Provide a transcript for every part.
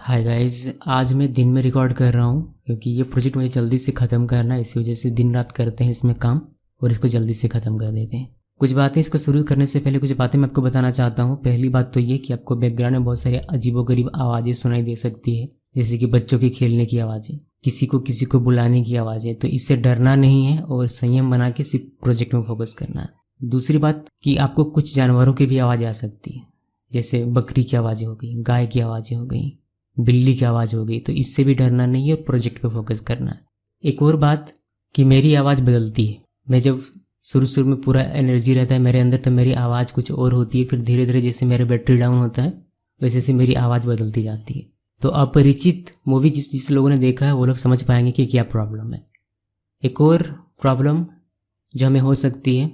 Hi guys, आज मैं दिन में रिकॉर्ड कर रहा हूँ क्योंकि ये प्रोजेक्ट मुझे जल्दी से ख़त्म करना है। इसी वजह से दिन रात करते हैं इसमें काम और इसको जल्दी से ख़त्म कर देते हैं। कुछ बातें इसको शुरू करने से पहले कुछ बातें मैं आपको बताना चाहता हूँ। पहली बात तो ये कि आपको बैकग्राउंड में बहुत सारी अजीबोगरीब आवाज़ें सुनाई दे सकती है, जैसे कि बच्चों के खेलने की आवाज़ें, किसी को बुलाने की आवाज़ें। तो इससे डरना नहीं है और संयम बना के सिर्फ प्रोजेक्ट में फोकस करना है। दूसरी बात कि आपको कुछ जानवरों की भी आवाज़ आ सकती है, जैसे बकरी की आवाज़ें हो गई, गाय की आवाज़ें हो गई, बिल्ली की आवाज़ हो गई। तो इससे भी डरना नहीं है और प्रोजेक्ट पे फोकस करना है। एक और बात कि मेरी आवाज़ बदलती है। मैं जब शुरू में पूरा एनर्जी रहता है मेरे अंदर तो मेरी आवाज़ कुछ और होती है, फिर धीरे धीरे जैसे मेरा बैटरी डाउन होता है वैसे से मेरी आवाज़ बदलती जाती है। तो अपरिचित मूवी जिस लोगों ने देखा है वो लोग समझ पाएंगे कि क्या प्रॉब्लम है। एक और प्रॉब्लम जो हमें हो सकती है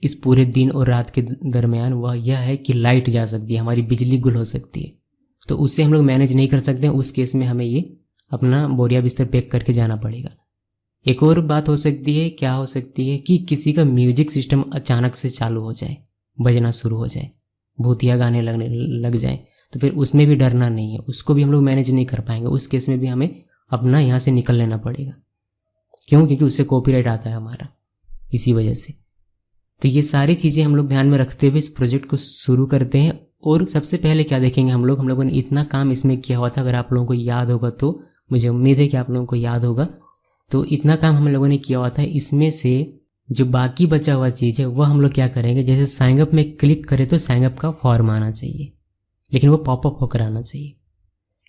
इस पूरे दिन और रात के दरमियान वह यह है कि लाइट जा सकती है, हमारी बिजली गुल हो सकती है। तो उससे हम लोग मैनेज नहीं कर सकते हैं। उस केस में हमें ये अपना बोरिया बिस्तर पैक करके जाना पड़ेगा। एक और बात हो सकती है, क्या हो सकती है कि किसी का म्यूजिक सिस्टम अचानक से चालू हो जाए, बजना शुरू हो जाए, भूतिया गाने लगने लग जाए, तो फिर उसमें भी डरना नहीं है। उसको भी हम लोग मैनेज नहीं कर पाएंगे। उस केस में भी हमें अपना यहाँ से निकल लेना पड़ेगा। क्यों? क्योंकि उससे कॉपीराइट आता है हमारा, इसी वजह से। तो ये सारी चीज़ें हम लोग ध्यान में रखते हुए इस प्रोजेक्ट को शुरू करते हैं। और सबसे पहले क्या देखेंगे हम लोगों ने इतना काम इसमें किया हुआ था। अगर आप लोगों को याद होगा तो मुझे उम्मीद है कि आप लोगों को याद होगा। तो इतना काम हम लोगों ने किया हुआ था, इसमें से जो बाकी बचा हुआ चीज़ है वह हम लोग क्या करेंगे, जैसे साइन अप में क्लिक करें तो साइन अप का फॉर्म आना चाहिए, लेकिन वो पॉपअप होकर आना चाहिए।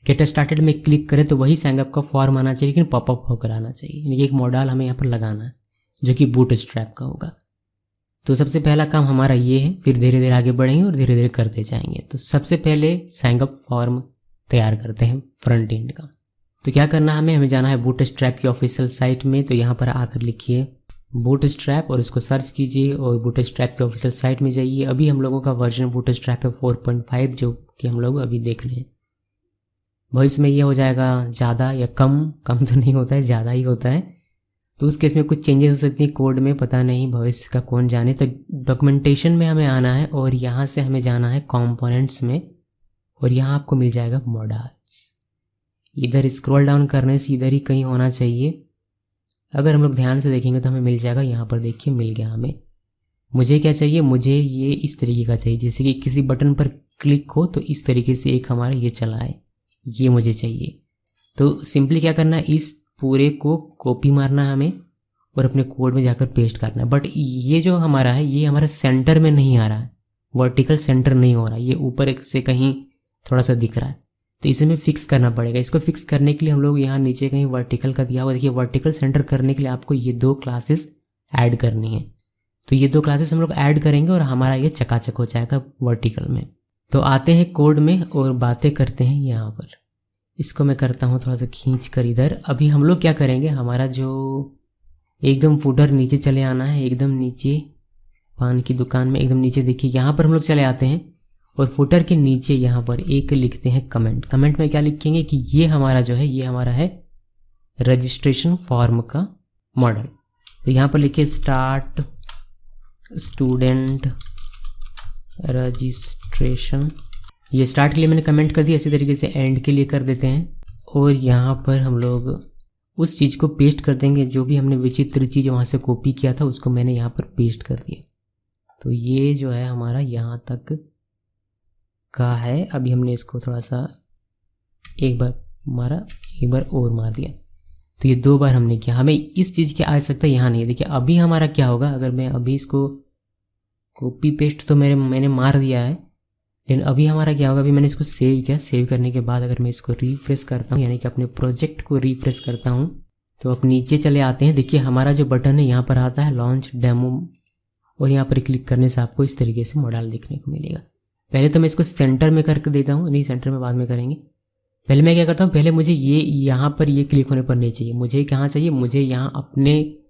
गेट स्टार्टेड में क्लिक करें तो वही साइन अप का फॉर्म आना चाहिए, लेकिन पॉपअप होकर आना चाहिए। यानी एक मॉडल हमें यहाँ पर लगाना है जो कि बूटस्ट्रैप का होगा। तो सबसे पहला काम हमारा ये है, फिर धीरे धीरे आगे बढ़ेंगे और धीरे धीरे करते जाएंगे। तो सबसे पहले साइन अप फॉर्म तैयार करते हैं फ्रंट एंड का। तो क्या करना है, हमें जाना है बूटस्ट्रैप की ऑफिशियल साइट में। तो यहाँ पर आकर लिखिए बूटस्ट्रैप और इसको सर्च कीजिए और बूटस्ट्रैप की ऑफिशियल साइट में जाइए। अभी हम लोगों का वर्जन बूटस्ट्रैप है 4.5, जो कि हम लोग अभी देख रहे हैं। भविष्य में ये हो जाएगा ज़्यादा या कम तो नहीं होता है, ज़्यादा ही होता है। तो उस केस में कुछ चेंजेस हो सकती है कोड में, पता नहीं, भविष्य का कौन जाने। तो डॉक्यूमेंटेशन में हमें आना है और यहाँ से हमें जाना है कंपोनेंट्स में और यहाँ आपको मिल जाएगा मॉडल्स। इधर स्क्रॉल डाउन करने से इधर ही कहीं होना चाहिए। अगर हम लोग ध्यान से देखेंगे तो हमें मिल जाएगा। यहाँ पर देखिए मिल गया हमें। मुझे क्या चाहिए, मुझे ये इस तरीके का चाहिए, जैसे कि किसी बटन पर क्लिक हो तो इस तरीके से एक हमारा ये चला है, ये मुझे चाहिए। तो सिंपली क्या करना है, इस पूरे को कॉपी मारना है हमें और अपने कोड में जाकर पेस्ट करना है। बट ये जो हमारा है ये हमारा सेंटर में नहीं आ रहा है, वर्टिकल सेंटर नहीं हो रहा है, ये ऊपर से कहीं थोड़ा सा दिख रहा है। तो इसे हमें फिक्स करना पड़ेगा। इसको फिक्स करने के लिए हम लोग यहाँ नीचे कहीं वर्टिकल का दिया हुआ, देखिए वर्टिकल सेंटर करने के लिए आपको ये 2 क्लासेस ऐड करनी है। तो ये 2 क्लासेस हम लोग ऐड करेंगे और हमारा ये चकाचक हो जाएगा वर्टिकल में। तो आते हैं कोड में और बातें करते हैं यहाँ पर। इसको मैं करता हूँ थोड़ा सा खींच कर इधर। अभी हम लोग क्या करेंगे, हमारा जो एकदम फुटर नीचे चले आना है, एकदम नीचे पान की दुकान में एकदम नीचे देखिए यहाँ पर हम लोग चले आते हैं और फुटर के नीचे यहाँ पर एक लिखते हैं कमेंट। कमेंट में क्या लिखेंगे कि ये हमारा जो है, ये हमारा है रजिस्ट्रेशन फॉर्म का मॉडल। तो यहाँ पर लिखिए स्टार्ट स्टूडेंट रजिस्ट्रेशन। ये स्टार्ट के लिए मैंने कमेंट कर दिया, इसी तरीके से एंड के लिए कर देते हैं। और यहाँ पर हम लोग उस चीज़ को पेस्ट कर देंगे, जो भी हमने विचित्र चीज़ वहाँ से कॉपी किया था उसको मैंने यहाँ पर पेस्ट कर दिया। तो ये जो है हमारा यहाँ तक का है। अभी हमने इसको थोड़ा सा एक बार मारा, एक बार और मार दिया, तो ये 2 बार हमने किया। हमें इस चीज़ की आवश्यकता यहाँ नहीं है। देखिए अभी हमारा क्या होगा, अगर मैं अभी इसको कॉपी पेस्ट तो मैंने मार दिया है, लेकिन अभी हमारा क्या होगा, अभी मैंने इसको सेव किया। सेव करने के बाद अगर मैं इसको रिफ्रेश करता हूँ, यानी कि अपने प्रोजेक्ट को रिफ्रेश करता हूँ, तो अब नीचे चले आते हैं। देखिए हमारा जो बटन है यहाँ पर आता है लॉन्च डेमो और यहाँ पर क्लिक करने से आपको इस तरीके से मॉडल देखने को मिलेगा। पहले तो मैं इसको सेंटर में करके देता हूँ, नहीं सेंटर में बाद में करेंगे। पहले मैं क्या करता हूँ, पहले मुझे ये यहाँ पर ये क्लिक होने पर नहीं चाहिए, मुझे कहाँ चाहिए, मुझे यहाँ अपने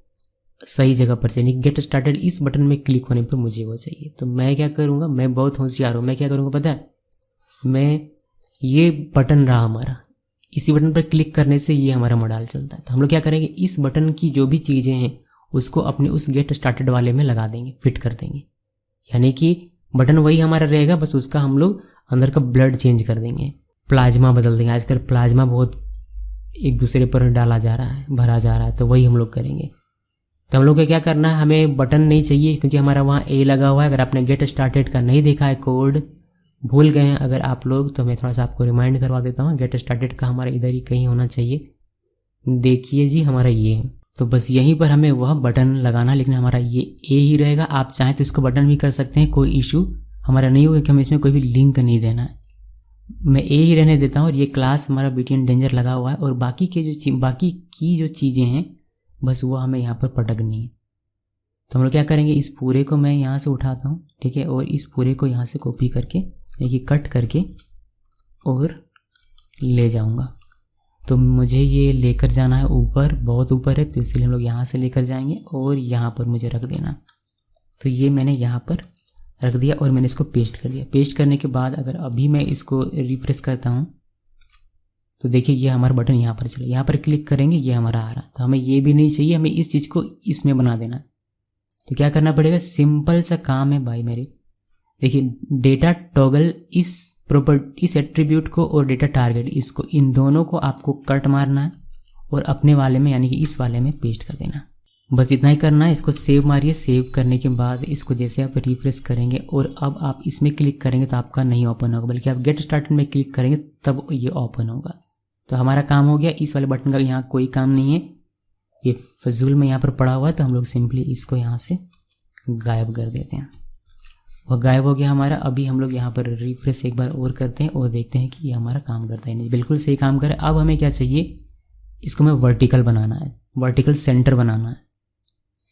सही जगह पर चाहिए। गेट स्टार्टेड इस बटन में क्लिक होने पर मुझे वो चाहिए। तो मैं क्या करूँगा, मैं बहुत होशियार हूँ, मैं क्या करूँगा पता है, मैं ये बटन रहा हमारा, इसी बटन पर क्लिक करने से ये हमारा मॉडल चलता है। तो हम लोग क्या करेंगे, इस बटन की जो भी चीज़ें हैं उसको अपने उस गेट स्टार्टेड वाले में लगा देंगे, फिट कर देंगे। यानी कि बटन वही हमारा रहेगा, बस उसका हम लोग अंदर का ब्लड चेंज कर देंगे। प्लाज्मा बदल देंगे। आजकल प्लाज्मा बहुत एक दूसरे पर डाला जा रहा है, भरा जा रहा है, तो वही हम लोग करेंगे। तो हम लोग को क्या करना है, हमें बटन नहीं चाहिए क्योंकि हमारा वहाँ ए लगा हुआ है। अगर आपने गेट स्टार्टेड का नहीं देखा है कोड, भूल गए हैं अगर आप लोग, तो मैं थोड़ा सा आपको रिमाइंड करवा देता हूँ। गेट स्टार्टेड का हमारा इधर ही कहीं होना चाहिए। देखिए जी, हमारा ये है। तो बस यहीं पर हमें वह बटन लगाना, लेकिन हमारा ये ए ही रहेगा। आप चाहें तो इसको बटन भी कर सकते हैं, कोई इशू हमारा नहीं होगा कि हमें इसमें कोई भी लिंक नहीं देना है। मैं ए ही रहने देता हूँ और ये क्लास हमारा BTN डेंजर लगा हुआ है। और बाकी की जो चीज़ें हैं बस वो हमें यहाँ पर पटकनी है। तो हम लोग क्या करेंगे, इस पूरे को मैं यहाँ से उठाता हूँ, ठीक है, और इस पूरे को यहाँ से कॉपी करके देखिए कट करके और ले जाऊँगा। तो मुझे ये लेकर जाना है ऊपर, बहुत ऊपर है, तो इसलिए हम लोग यहाँ से लेकर जाएंगे और यहाँ पर मुझे रख देना। तो ये मैंने यहाँ पर रख दिया और मैंने इसको पेस्ट कर दिया। पेस्ट करने के बाद अगर अभी मैं इसको रिफ्रेश करता हूँ तो देखिए ये हमारा बटन यहाँ पर चला, यहाँ पर क्लिक करेंगे, ये हमारा आ रहा। तो हमें ये भी नहीं चाहिए, हमें इस चीज़ को इसमें बना देना। तो क्या करना पड़ेगा, सिंपल सा काम है भाई मेरे। देखिए डेटा टॉगल इस एट्रीब्यूट को और डेटा टारगेट, इसको, इन दोनों को आपको कट मारना है और अपने वाले में यानी कि इस वाले में पेस्ट कर देना। बस इतना ही करना है। इसको सेव मारिए। सेव करने के बाद इसको जैसे आप रिफ्रेश करेंगे और अब आप इसमें क्लिक करेंगे तो आपका नहीं ओपन होगा, बल्कि आप गेट स्टार्टेड में क्लिक करेंगे तब ये ओपन होगा। तो हमारा काम हो गया। इस वाले बटन का यहाँ कोई काम नहीं है, ये फजूल में यहाँ पर पड़ा हुआ है। तो हम लोग सिंपली इसको यहाँ से गायब कर देते हैं। वह गायब हो गया हमारा। अभी हम लोग यहाँ पर रिफ्रेश एक बार और करते हैं और देखते हैं कि ये हमारा काम करता है नहीं। बिल्कुल सही काम करे। अब हमें क्या चाहिए, इसको हमें वर्टिकल बनाना है, वर्टिकल सेंटर बनाना है।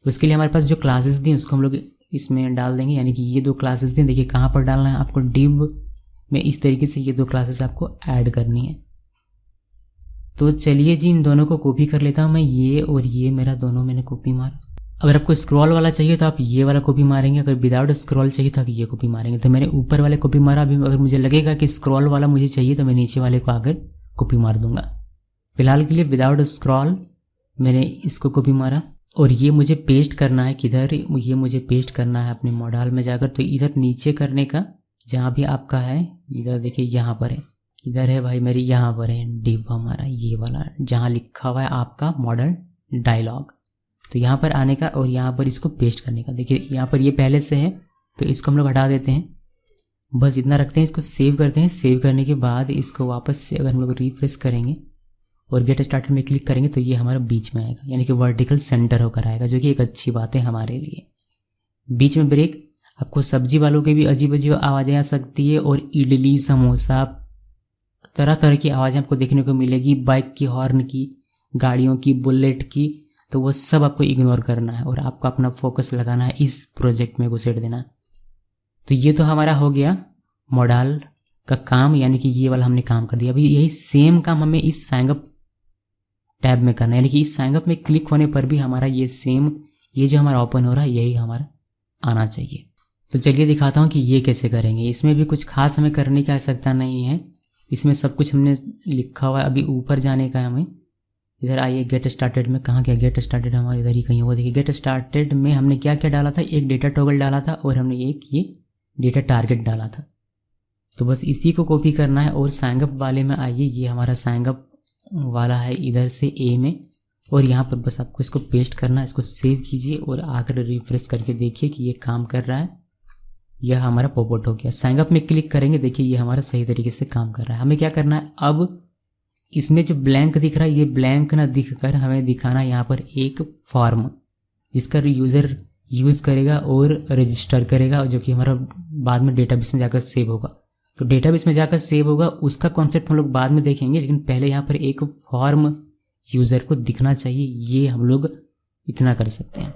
उसके लिए हमारे पास जो क्लासेस दी उसको हम लोग इसमें डाल देंगे, यानी कि ये दो क्लासेस दी। देखिए कहाँ पर डालना है आपको, डिव में इस तरीके से ये दो क्लासेस आपको ऐड करनी है। तो चलिए जी, इन दोनों को कॉपी कर लेता हूँ मैं, ये और ये मेरा दोनों मैंने कॉपी मार। अगर आपको स्क्रॉल वाला चाहिए तो आप ये वाला कॉपी मारेंगे, अगर विदाउट स्क्रॉल चाहिए तो आप ये कॉपी मारेंगे। तो मैंने ऊपर वाले कॉपी मारा। अभी अगर मुझे लगेगा कि स्क्रॉल वाला मुझे चाहिए तो मैं नीचे वाले को आकर कॉपी मार दूंगा। फिलहाल के लिए विदाउट स्क्रॉल मैंने इसको कॉपी मारा और ये मुझे पेस्ट करना है किधर, ये मुझे पेस्ट करना है अपने मॉडल में जाकर। तो इधर नीचे करने का, जहाँ भी आपका है, इधर देखिए यहाँ पर है, इधर है भाई मेरी, यहाँ पर है डिव हमारा ये वाला, जहाँ लिखा हुआ है आपका मॉडल डायलॉग। तो यहाँ पर आने का और यहाँ पर इसको पेस्ट करने का। देखिए यहाँ पर ये पहले से है तो इसको हम लोग हटा देते हैं। बस इतना रखते हैं, इसको सेव करते हैं। सेव करने के बाद इसको वापस से अगर हम लोग रिफ्रेश करेंगे और गेट स्टार्टेड में क्लिक करेंगे तो ये हमारा बीच में आएगा, यानी कि वर्टिकल सेंटर होकर आएगा, जो कि एक अच्छी बात है हमारे लिए। बीच में ब्रेक, आपको सब्जी वालों की भी अजीब अजीब आवाज़ें आ सकती है और इडली समोसा तरह तरह की आवाज़ें आपको देखने को मिलेगी, बाइक की हॉर्न की, गाड़ियों की, बुलेट की। तो वो सब आपको इग्नोर करना है और आपको अपना फोकस लगाना है, इस प्रोजेक्ट में घुसेड़ देना है। तो ये तो हमारा हो गया मॉडल का काम, यानी कि ये वाला हमने काम कर दिया। अभी यही सेम काम हमें इस साइन अप टैब में करना है, यानी कि इस साइन अप में क्लिक होने पर भी हमारा ये सेम, ये जो हमारा ओपन हो रहा है यही हमारा आना चाहिए। तो चलिए दिखाता हूँ कि ये कैसे करेंगे। इसमें भी कुछ खास हमें करने की आवश्यकता नहीं है, इसमें सब कुछ हमने लिखा हुआ है। अभी ऊपर जाने का है हमें, इधर आइए गेट स्टार्टेड में। कहाँ गया गेट स्टार्टेड, हमारे इधर ही कहीं होगा। देखिए गेट स्टार्टेड में हमने क्या क्या डाला था, एक डेटा टॉगल डाला था और हमने एक ये डेटा टारगेट डाला था। तो बस इसी को कॉपी करना है और साइन अप वाले में आइए, ये हमारा साइन अप वाला है इधर से ए में, और यहाँ पर बस आपको इसको पेस्ट करना है। इसको सेव कीजिए और आकर रिफ्रेश करके देखिए कि ये काम कर रहा है। यह हमारा पॉपआउट हो गया। साइन अप में क्लिक करेंगे, देखिए ये हमारा सही तरीके से काम कर रहा है। हमें क्या करना है, अब इसमें जो ब्लैंक दिख रहा है ये ब्लैंक ना दिखकर हमें दिखाना है यहाँ पर एक फॉर्म, जिसका यूज़र यूज़ करेगा और रजिस्टर करेगा, जो कि हमारा बाद में डेटाबेस में जाकर सेव होगा। तो डेटाबेस में जाकर सेव होगा, उसका कॉन्सेप्ट हम लोग बाद में देखेंगे, लेकिन पहले यहाँ पर एक फॉर्म यूज़र को दिखना चाहिए। ये हम लोग इतना कर सकते हैं।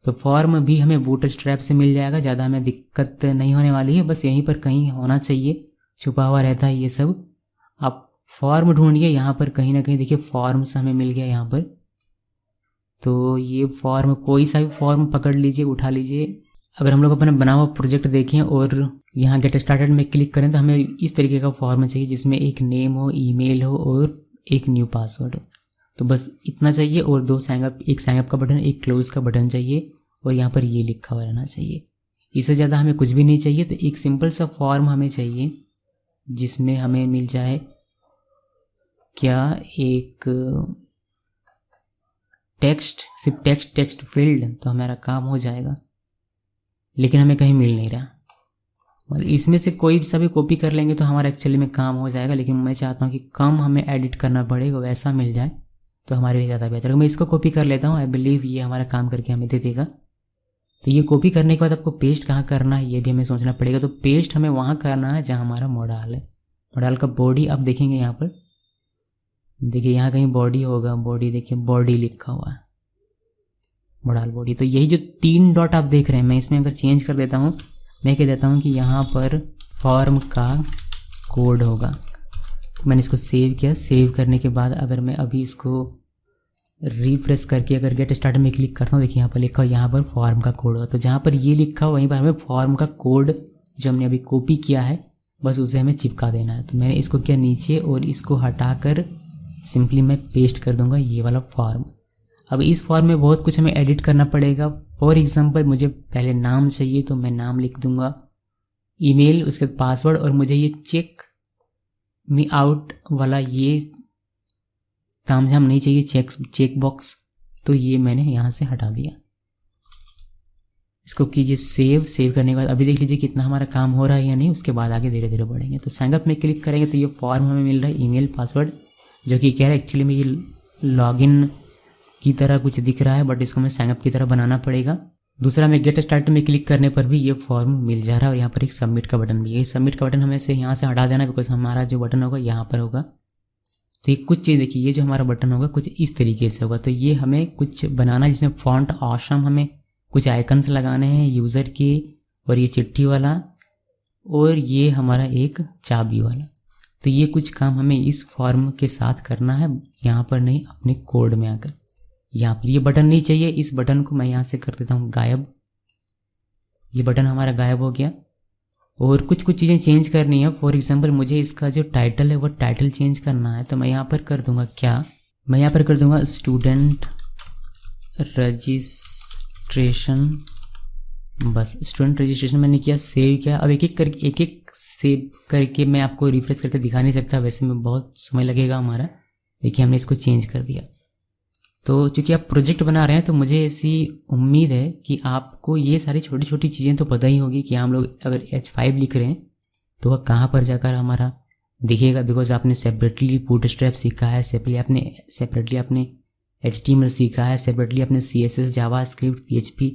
तो फॉर्म भी हमें बूटस्ट्रैप से मिल जाएगा, ज़्यादा हमें दिक्कत नहीं होने वाली है। बस यहीं पर कहीं होना चाहिए, छुपा हुआ रहता है ये सब। आप फॉर्म ढूंढिए, यहाँ पर कहीं ना कहीं देखिए फॉर्म्स हमें मिल गया यहाँ पर। तो ये फॉर्म, कोई सा भी फॉर्म पकड़ लीजिए, उठा लीजिए। अगर हम लोग अपना बना हुआ प्रोजेक्ट देखें और यहाँ गेट स्टार्टेड में क्लिक करें तो हमें इस तरीके का फॉर्म चाहिए, जिसमें एक नेम हो, ईमेल हो और एक न्यू पासवर्ड हो। तो बस इतना चाहिए और दो साइन अप, एक साइन अप का बटन, एक क्लोज का बटन चाहिए और यहाँ पर ये लिखा हुआ रहना चाहिए। इससे ज़्यादा हमें कुछ भी नहीं चाहिए। तो एक सिंपल सा फॉर्म हमें चाहिए जिसमें हमें मिल जाए क्या, एक टेक्स्ट, सिर्फ टेक्स्ट फील्ड, तो हमारा काम हो जाएगा। लेकिन हमें कहीं मिल नहीं रहा, मतलब इसमें से कोई सा भी कॉपी कर लेंगे तो हमारा एक्चुअली में काम हो जाएगा। लेकिन मैं चाहता हूँ कि कम हमें एडिट करना पड़ेगा, वैसा मिल जाए तो हमारे लिए ज़्यादा बेहतर है। मैं इसको कॉपी कर लेता हूँ, आई बिलीव ये हमारा काम करके हमें दे देगा। तो ये कॉपी करने के बाद आपको पेस्ट कहाँ करना है ये भी हमें सोचना पड़ेगा। तो पेस्ट हमें वहाँ करना है जहाँ हमारा मॉडल है। मॉडल का बॉडी आप देखेंगे यहाँ पर, देखिए यहाँ कहीं बॉडी होगा, बॉडी देखिए बॉडी लिखा हुआ है, मॉडल बॉडी। तो यही जो 3 डॉट आप देख रहे हैं, मैं इसमें अगर चेंज कर देता हूँ, मैं कह देता हूँ कि यहाँ पर फॉर्म का कोड होगा। तो मैंने इसको सेव किया। सेव करने के बाद अगर मैं अभी इसको रिफ्रेश करके अगर गेट स्टार्ट में क्लिक करता हूँ, देखिए यहाँ पर लिखा हो, यहाँ पर फॉर्म का कोड होगा। तो जहाँ पर ये लिखा हो वहीं पर हमें फॉर्म का कोड जो हमने अभी कॉपी किया है बस उसे हमें चिपका देना है। तो मैंने इसको किया नीचे और इसको हटाकर सिंपली मैं पेस्ट कर दूंगा ये वाला फॉर्म। अब इस फॉर्म में बहुत कुछ हमें एडिट करना पड़ेगा। फॉर एग्जांपल मुझे पहले नाम चाहिए तो मैं नाम लिख दूंगा, ईमेल, उसके बाद पासवर्ड, और मुझे ये चेक मी आउट वाला ये तामझाम नहीं चाहिए, चेक बॉक्स, तो ये मैंने यहाँ से हटा दिया। इसको कीजिए सेव। सेव करने के बाद अभी देख लीजिए कितना हमारा काम हो रहा है या नहीं, उसके बाद आगे धीरे धीरे बढ़ेंगे। तो साइन अप में क्लिक करेंगे तो ये फॉर्म हमें मिल रहा है, ईमेल पासवर्ड, जो कि कह रहा है एक्चुअली में ये लॉगिन की तरह कुछ दिख रहा है, बट इसको हमें साइन अप की तरह बनाना पड़ेगा। दूसरा में गेट स्टार्ट में क्लिक करने पर भी ये फॉर्म मिल जा रहा है और यहाँ पर एक सबमिट का बटन भी है। सबमिट का बटन हमें से यहाँ से हटा देना, बिकॉज हमारा जो बटन होगा यहाँ पर होगा। तो ये कुछ चीज़ देखिए, ये जो हमारा बटन होगा कुछ इस तरीके से होगा। तो ये हमें कुछ बनाना है जिसमें फॉन्ट ऑसम, हमें कुछ आइकन्स लगाने हैं यूज़र के, और ये चिट्ठी वाला, और ये हमारा एक चाबी वाला। तो ये कुछ काम हमें इस फॉर्म के साथ करना है, यहाँ पर नहीं, अपने कोड में आकर। यहाँ पर ये बटन नहीं चाहिए, इस बटन को मैं यहाँ से कर देता हूँ गायब। ये बटन हमारा गायब हो गया। और कुछ चीज़ें चेंज करनी है। फॉर एग्जांपल मुझे इसका जो टाइटल है वो टाइटल चेंज करना है, तो मैं यहाँ पर कर दूँगा क्या, मैं यहाँ पर कर दूँगा स्टूडेंट रजिस्ट्रेशन। बस स्टूडेंट रजिस्ट्रेशन मैंने किया, सेव किया। अब एक एक सेव करके मैं आपको रिफ्रेश करके दिखा नहीं सकता, वैसे में बहुत समय लगेगा हमारा। देखिए हमने इसको चेंज कर दिया। तो चूँकि आप प्रोजेक्ट बना रहे हैं तो मुझे ऐसी उम्मीद है कि आपको ये सारी छोटी छोटी चीज़ें तो पता ही होगी कि हम लोग अगर H5 लिख रहे हैं तो वह कहाँ पर जाकर हमारा दिखेगा, बिकॉज आपने सेपरेटली बूटस्ट्रैप सीखा है, सेपरेटली आपने HTML सीखा है, सेपरेटली आपने CSS, जावास्क्रिप्ट, PHP,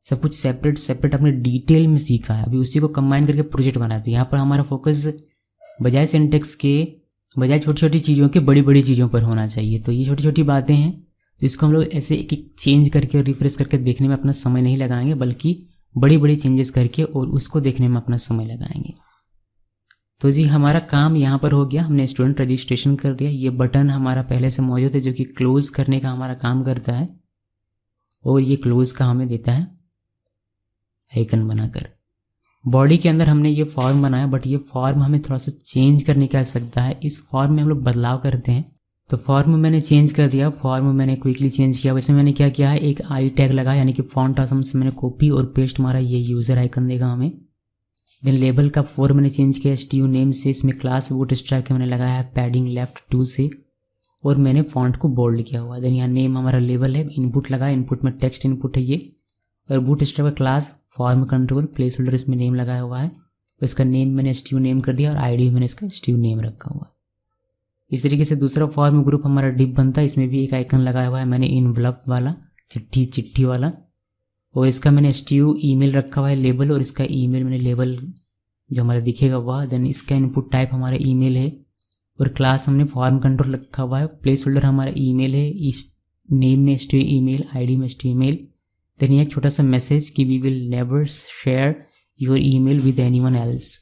सब कुछ सेपरेट आपने डिटेल में सीखा है। अभी उसी को कंबाइन करके प्रोजेक्ट बनाया। तो यहाँ पर हमारा फोकस बजाय सिंटेक्स के, बजाय छोटी छोटी चीज़ों के बड़ी बड़ी चीज़ों पर होना चाहिए। तो ये छोटी छोटी बातें हैं, तो इसको हम लोग ऐसे एक एक चेंज करके और रिफ्रेश करके देखने में अपना समय नहीं लगाएंगे, बल्कि बड़ी बड़ी चेंजेस करके और उसको देखने में अपना समय लगाएंगे। तो जी हमारा काम यहाँ पर हो गया, हमने स्टूडेंट रजिस्ट्रेशन कर दिया। ये बटन हमारा पहले से मौजूद है जो कि क्लोज करने का हमारा काम करता है, और ये क्लोज का हमें देता है आइकन बनाकर। बॉडी के अंदर हमने ये फॉर्म बनाया, बट ये फॉर्म हमें थोड़ा सा चेंज करने की आवश्यकता है। इस फॉर्म में हम लोग बदलाव करते हैं। तो फॉर्म मैंने चेंज कर दिया, फॉर्म मैंने क्विकली चेंज किया। वैसे मैंने क्या किया है, एक आई टैग लगाया, यानी कि फॉन्ट ऑसम से मैंने कॉपी और पेस्ट मारा, ये यूज़र आइकन देगा हमें। देन लेबल का 4 मैंने चेंज किया STU नेम से, इसमें क्लास बूटस्ट्रैप के मैंने लगाया है पैडिंग लेफ्ट 2 से, और मैंने फॉन्ट को बोल्ड किया हुआ है। देन यहाँ नेम हमारा लेबल है, इनपुट लगाया, इनपुट में टेक्स्ट इनपुट है ये, और बूटस्ट्रैप का class form control place holder इसमें नेम लगाया हुआ है। तो इसका नेम मैंने STU नेम कर दिया, और ID मैंने इसका STU नेम रखा हुआ है। इस तरीके से दूसरा फॉर्म ग्रुप हमारा डिप बनता है। इसमें भी एक आइकन लगाया हुआ है मैंने इनवलप वाला, चिट्ठी वाला, और इसका मैंने STU ईमेल रखा हुआ है लेबल, और इसका ईमेल मैंने लेबल जो हमारा दिखेगा वह। देन इसका इनपुट टाइप हमारा ईमेल है, और क्लास हमने फॉर्म कंट्रोल रखा हुआ है। प्लेस होल्डर हमारा ईमेल है, इस नेम में STU ईमेल, ID में STU ईमेल। देन एक छोटा सा मैसेज कि we will never share your email with anyone else,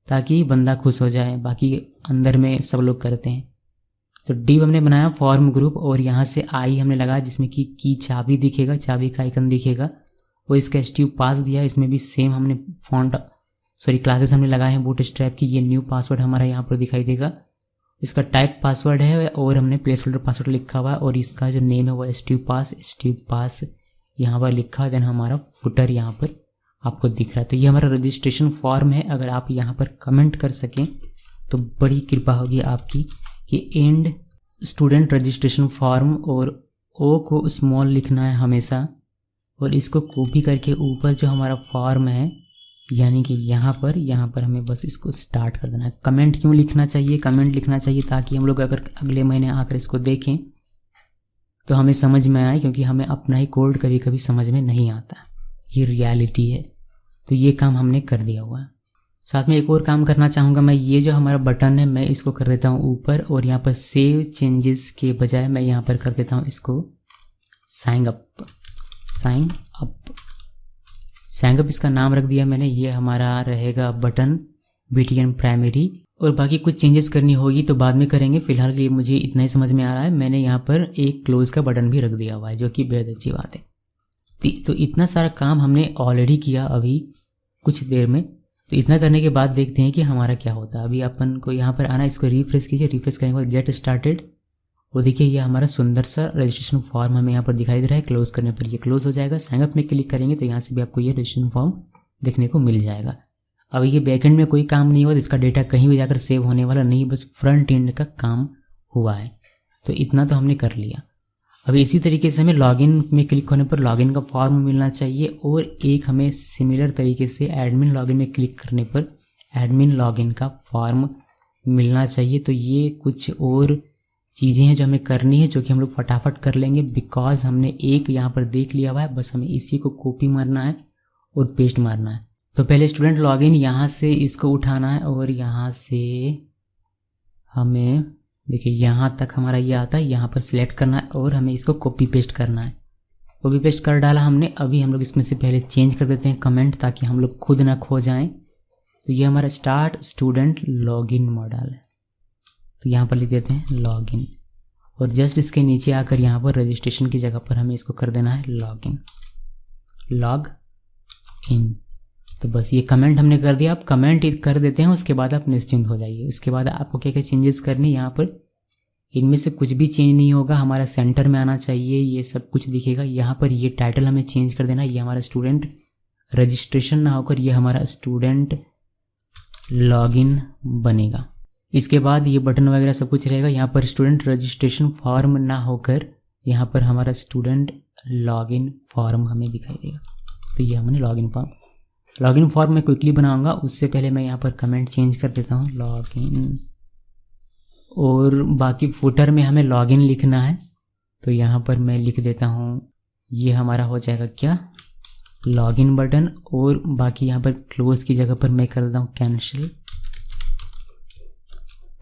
ताकि बंदा खुश हो जाए, बाकी अंदर में सब लोग करते हैं। तो डिव हमने बनाया फॉर्म ग्रुप, और यहाँ से आई हमने लगाया जिसमें कि की चाबी दिखेगा, चाबी का आइकन दिखेगा, और इसका STU पास दिया। इसमें भी सेम हमने क्लासेस हमने लगाए हैं बूटस्ट्रैप की। ये न्यू पासवर्ड हमारा यहाँ पर दिखाई देगा, इसका टाइप पासवर्ड है, और हमने प्लेस होल्डर पासवर्ड लिखा हुआ है, और इसका जो नेम है वो STU पास यहाँ पर लिखा है। देन हमारा फुटर यहाँ पर आपको दिख रहा है। तो ये हमारा रजिस्ट्रेशन फॉर्म है। अगर आप यहाँ पर कमेंट कर सकें तो बड़ी कृपा होगी आपकी कि एंड स्टूडेंट रजिस्ट्रेशन फॉर्म और ओ को स्मॉल लिखना है हमेशा, और इसको कॉपी करके ऊपर जो हमारा फॉर्म है यानी कि यहाँ पर हमें बस इसको स्टार्ट कर देना है। कमेंट क्यों लिखना चाहिए? कमेंट लिखना चाहिए ताकि हम लोग अगर अगले महीने आकर इसको देखें तो हमें समझ में आए, क्योंकि हमें अपना ही कोड कभी कभी समझ में नहीं आता, ये रियलिटी है। तो ये काम हमने कर दिया हुआ है। साथ में एक और काम करना चाहूँगा मैं, ये जो हमारा बटन है मैं इसको कर देता हूँ ऊपर, और यहाँ पर सेव चेंजेस के बजाय मैं यहाँ पर कर देता हूँ इसको साइन अप। साइन अप इसका नाम रख दिया मैंने। ये हमारा रहेगा बटन BTN प्राइमरी, और बाकी कुछ चेंजेस करनी होगी तो बाद में करेंगे। फिलहाल के लिए मुझे इतना ही समझ में आ रहा है। मैंने यहाँ पर एक क्लोज का बटन भी रख दिया हुआ है, जो कि बेहद अच्छी बात है। तो इतना सारा काम हमने ऑलरेडी किया अभी कुछ देर में। तो इतना करने के बाद देखते हैं कि हमारा क्या होता है। अभी अपन को यहाँ पर आना, इसको रिफ्रेश कीजिए। रिफ्रेश करने के बाद गेट स्टार्टेड, और देखिए ये हमारा सुंदर सा रजिस्ट्रेशन फॉर्म हमें यहाँ पर दिखाई दे रहा है। क्लोज करने पर ये क्लोज हो जाएगा। साइन अप में क्लिक करेंगे तो यहाँ से भी आपको ये रजिस्ट्रेशन फॉर्म देखने को मिल जाएगा। अब ये बैकएंड में कोई काम नहीं हुआ, इसका डेटा कहीं भी जाकर सेव होने वाला नहीं, बस फ्रंट एंड का काम हुआ है। तो इतना तो हमने कर लिया। अब इसी तरीके से हमें लॉगिन में क्लिक होने पर लॉगिन का फॉर्म मिलना चाहिए, और एक हमें सिमिलर तरीके से एडमिन लॉगिन में क्लिक करने पर एडमिन लॉगिन का फॉर्म मिलना चाहिए। तो ये कुछ और चीज़ें हैं जो हमें करनी है, जो कि हम लोग फटाफट कर लेंगे, बिकॉज हमने एक यहाँ पर देख लिया हुआ है। बस हमें इसी को कॉपी मारना है और पेस्ट मारना है। तो पहले स्टूडेंट लॉगिन यहाँ से इसको उठाना है, और यहाँ से हमें देखिए यहाँ तक हमारा ये आता है, यहाँ पर सिलेक्ट करना है और हमें इसको कॉपी पेस्ट करना है। कॉपी पेस्ट कर डाला हमने। अभी हम लोग इसमें से पहले चेंज कर देते हैं कमेंट, ताकि हम लोग खुद ना खो जाएं। तो ये हमारा स्टार्ट स्टूडेंट लॉगिन मॉडल है, तो यहाँ पर लिख देते हैं लॉगिन, और जस्ट इसके नीचे आकर यहाँ पर रजिस्ट्रेशन की जगह पर हमें इसको कर देना है लॉगिन, लॉग इन। तो बस ये कमेंट हमने कर दिया। आप कमेंट कर देते हैं, उसके बाद आप निश्चिंत हो जाइए। इसके बाद आपको क्या क्या चेंजेस करनी है यहाँ पर, इनमें से कुछ भी चेंज नहीं होगा। हमारा सेंटर में आना चाहिए, ये सब कुछ दिखेगा। यहाँ पर ये टाइटल हमें चेंज कर देना। ये हमारा स्टूडेंट रजिस्ट्रेशन ना होकर ये हमारा स्टूडेंट लॉगिन बनेगा। इसके बाद ये बटन वगैरह सब कुछ रहेगा। यहाँ पर स्टूडेंट रजिस्ट्रेशन फॉर्म ना होकर यहाँ पर हमारा स्टूडेंट लॉगिन फॉर्म हमें दिखाई देगा। तो ये हमने लॉगिन फॉर्म मैं क्विकली बनाऊंगा। उससे पहले मैं यहाँ पर कमेंट चेंज कर देता हूँ लॉगिन, और बाकी फुटर में हमें लॉगिन लिखना है। तो यहाँ पर मैं लिख देता हूँ, ये हमारा हो जाएगा क्या, लॉगिन बटन, और बाकी यहाँ पर क्लोज की जगह पर मैं कर देता हूँ कैंसिल।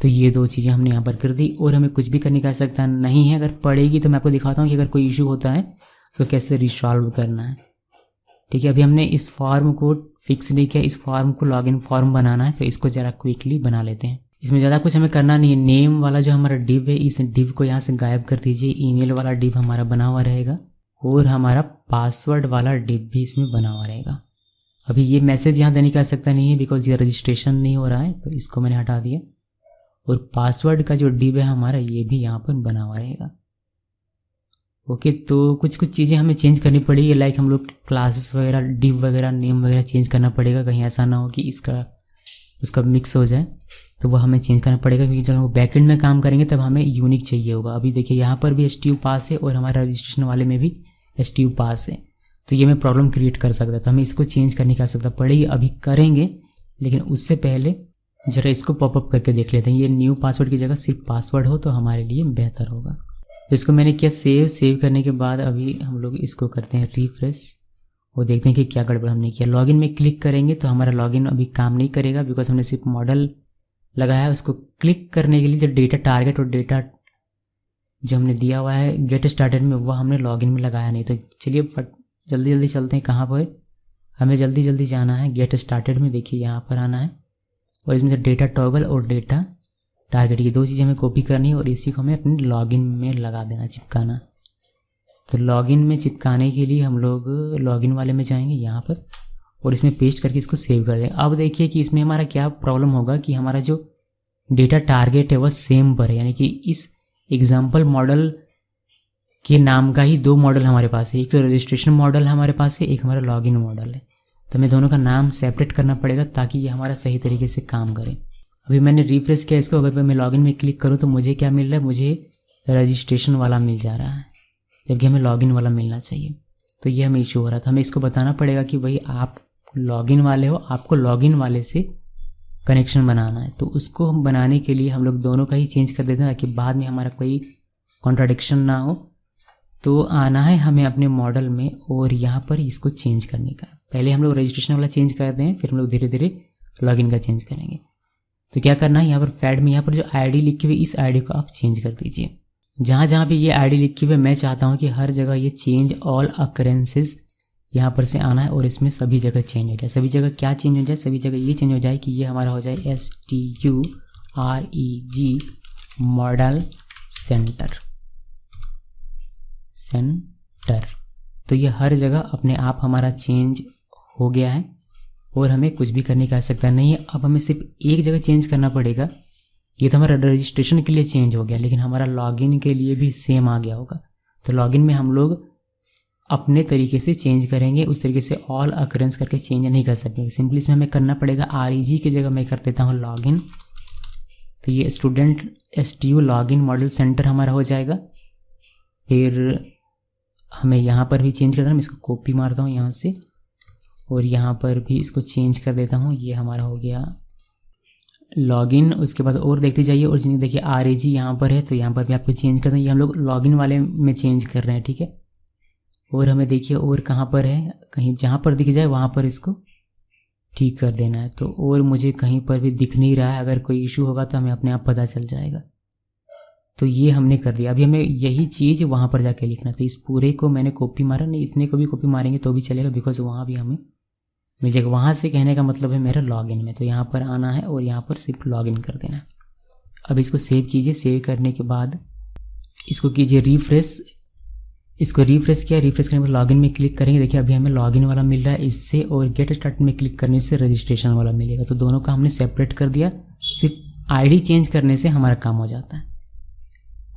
तो ये दो चीज़ें हमने यहाँ पर कर दी, और हमें कुछ भी करने का आवश्यकता नहीं है। अगर पड़ेगी तो मैं आपको दिखाता हूँ कि अगर कोई इशू होता है तो कैसे रिसॉल्व करना है। ठीक है, अभी हमने इस फॉर्म को फिक्स नहीं किया, इस फॉर्म को लॉगिन फॉर्म बनाना है। तो इसको ज़रा क्विकली बना लेते हैं। इसमें ज़्यादा कुछ हमें करना नहीं है। नेम वाला जो हमारा डिव है, इस डिव को यहाँ से गायब कर दीजिए। ईमेल वाला डिव हमारा बना हुआ रहेगा, और हमारा पासवर्ड वाला डिव भी इसमें बना हुआ रहेगा। अभी ये मैसेज यहाँ देने की आवश्यकता नहीं है, बिकॉज ये रजिस्ट्रेशन नहीं हो रहा है, तो इसको मैंने हटा दिया। और पासवर्ड का जो डिव है हमारा, ये भी यहाँ पर बना हुआ रहेगा। ओके, तो कुछ चीज़ें हमें चेंज करनी पड़ेगी, लाइक हम लोग क्लासेस वगैरह, डिव वगैरह, नेम वगैरह चेंज करना पड़ेगा। कहीं ऐसा ना हो कि उसका मिक्स हो जाए, तो वो हमें चेंज करना पड़ेगा, क्योंकि जब हम बैकएंड में काम करेंगे तब हमें यूनिक चाहिए होगा। अभी देखिए यहाँ पर भी STU पास है, और हमारे रजिस्ट्रेशन वाले में भी STU पास है। तो ये मैं प्रॉब्लम क्रिएट कर सकता था। हमें इसको चेंज करने की आवश्यकता पड़ेगी, अभी करेंगे। लेकिन उससे पहले जरा इसको पॉपअप करके देख लेते हैं। ये न्यू पासवर्ड की जगह सिर्फ पासवर्ड हो तो हमारे लिए बेहतर होगा। तो इसको मैंने किया सेव करने के बाद अभी हम लोग इसको करते हैं रिफ्रेश, और देखते हैं कि क्या गड़बड़ हमने किया। लॉगिन में क्लिक करेंगे तो हमारा लॉगिन अभी काम नहीं करेगा, बिकॉज हमने सिर्फ मॉडल लगाया है। उसको क्लिक करने के लिए जो डेटा टारगेट और डेटा जो हमने दिया हुआ है गेट स्टार्टेड में, वह हमने लॉगिन में लगाया नहीं। तो चलिए जल्दी चलते हैं। कहाँ पर हमें जल्दी जाना है, गेट स्टार्टेड में। देखिए यहाँ पर आना है, और इसमें से डेटा टॉगल और डेटा टारगेट, ये दो चीज़ें हमें कॉपी करनी है, और इसी को हमें अपने लॉगिन में लगा देना, चिपकाना। तो लॉगिन में चिपकाने के लिए हम लोग लॉगिन वाले में जाएंगे यहाँ पर, और इसमें पेस्ट करके इसको सेव कर दें। अब देखिए कि इसमें हमारा क्या प्रॉब्लम होगा कि हमारा जो डेटा टारगेट है वह सेम पर है, यानी कि इस एग्जाम्पल मॉडल के नाम का ही दो मॉडल हमारे पास है। एक तो रजिस्ट्रेशन मॉडल हमारे पास है, एक हमारा लॉगिन मॉडल है। तो हमें दोनों का नाम सेपरेट करना पड़ेगा ताकि ये हमारा सही तरीके से काम करे। अभी मैंने रिफ्रेश किया इसको, अगर मैं लॉगिन में क्लिक करूँ तो मुझे क्या मिल रहा है, मुझे रजिस्ट्रेशन वाला मिल जा रहा है, जबकि हमें लॉगिन वाला मिलना चाहिए। तो ये हमें इशू हो रहा था। हमें इसको बताना पड़ेगा कि भाई आप लॉगिन वाले हो, आपको लॉगिन वाले से कनेक्शन बनाना है। तो उसको हम बनाने के लिए हम लोग दोनों का ही चेंज कर देते हैं ताकि बाद में हमारा कोई कॉन्ट्राडिक्शन ना हो। तो आना है हमें अपने मॉडल में और यहाँ पर इसको चेंज करने का। पहले हम लोग रजिस्ट्रेशन वाला चेंज करते हैं, फिर हम लोग धीरे धीरे लॉगिन का चेंज करेंगे। तो क्या करना है, यहाँ पर फैड में यहाँ पर जो आईडी लिखी हुई, इस आईडी को आप चेंज कर दीजिए। जहाँ जहाँ भी ये आईडी लिखी हुई है, मैं चाहता हूँ कि हर जगह ये चेंज ऑल अकरेंसेस यहाँ पर से आना है और इसमें सभी जगह चेंज हो जाए। सभी जगह क्या चेंज हो जाए, सभी जगह ये चेंज हो जाए कि ये हमारा हो जाए STUREG मॉडल सेंटर। तो ये हर जगह अपने आप हमारा चेंज हो गया है और हमें कुछ भी करने की आवश्यकता नहीं है। अब हमें सिर्फ एक जगह चेंज करना पड़ेगा। ये तो हमारा रजिस्ट्रेशन के लिए चेंज हो गया, लेकिन हमारा लॉगिन के लिए भी सेम आ गया होगा। तो लॉगिन में हम लोग अपने तरीके से चेंज करेंगे, उस तरीके से ऑल अकरेंस करके चेंज नहीं कर सकते। सिंपली इसमें हमें करना पड़ेगा REG की जगह मैं कर देता हूँ लॉगिन। तो ये student STU login model centre हमारा हो जाएगा। फिर हमें यहाँ पर भी चेंज करना है। मैं इसको कॉपी मारता हूँ यहाँ से और यहाँ पर भी इसको चेंज कर देता हूँ। ये हमारा हो गया लॉगिन। उसके बाद और देखते जाइए और देखिए REG यहाँ पर है, तो यहाँ पर भी आपको चेंज करना है। ये हम लोग लॉगिन वाले में चेंज कर रहे हैं, ठीक है। और हमें देखिए और कहाँ पर है, कहीं जहाँ पर दिख जाए वहाँ पर इसको ठीक कर देना है। तो और मुझे कहीं पर भी दिख नहीं रहा है, अगर कोई इशू होगा तो हमें अपने आप पता चल जाएगा। तो ये हमने कर दिया। अभी हमें यही चीज़ वहाँ पर जाके लिखना। तो इस पूरे को मैंने कॉपी मारा, नहीं इतने को भी कॉपी मारेंगे तो भी चलेगा, बिकॉज वहाँ भी हमें मुझे वहाँ से कहने का मतलब है मेरा लॉगिन में। तो यहाँ पर आना है और यहाँ पर सिर्फ लॉगिन कर देना है। अब इसको सेव कीजिए। सेव करने के बाद इसको कीजिए रिफ्रेश। इसको रिफ्रेश किया, रिफ्रेश करने के बाद लॉगिन में क्लिक करेंगे। देखिए अभी हमें लॉगिन वाला मिल रहा है इससे, और गेट स्टार्ट में क्लिक करने से रजिस्ट्रेशन वाला मिलेगा। तो दोनों का हमने सेपरेट कर दिया। सिर्फ आईडी चेंज करने से हमारा काम हो जाता है।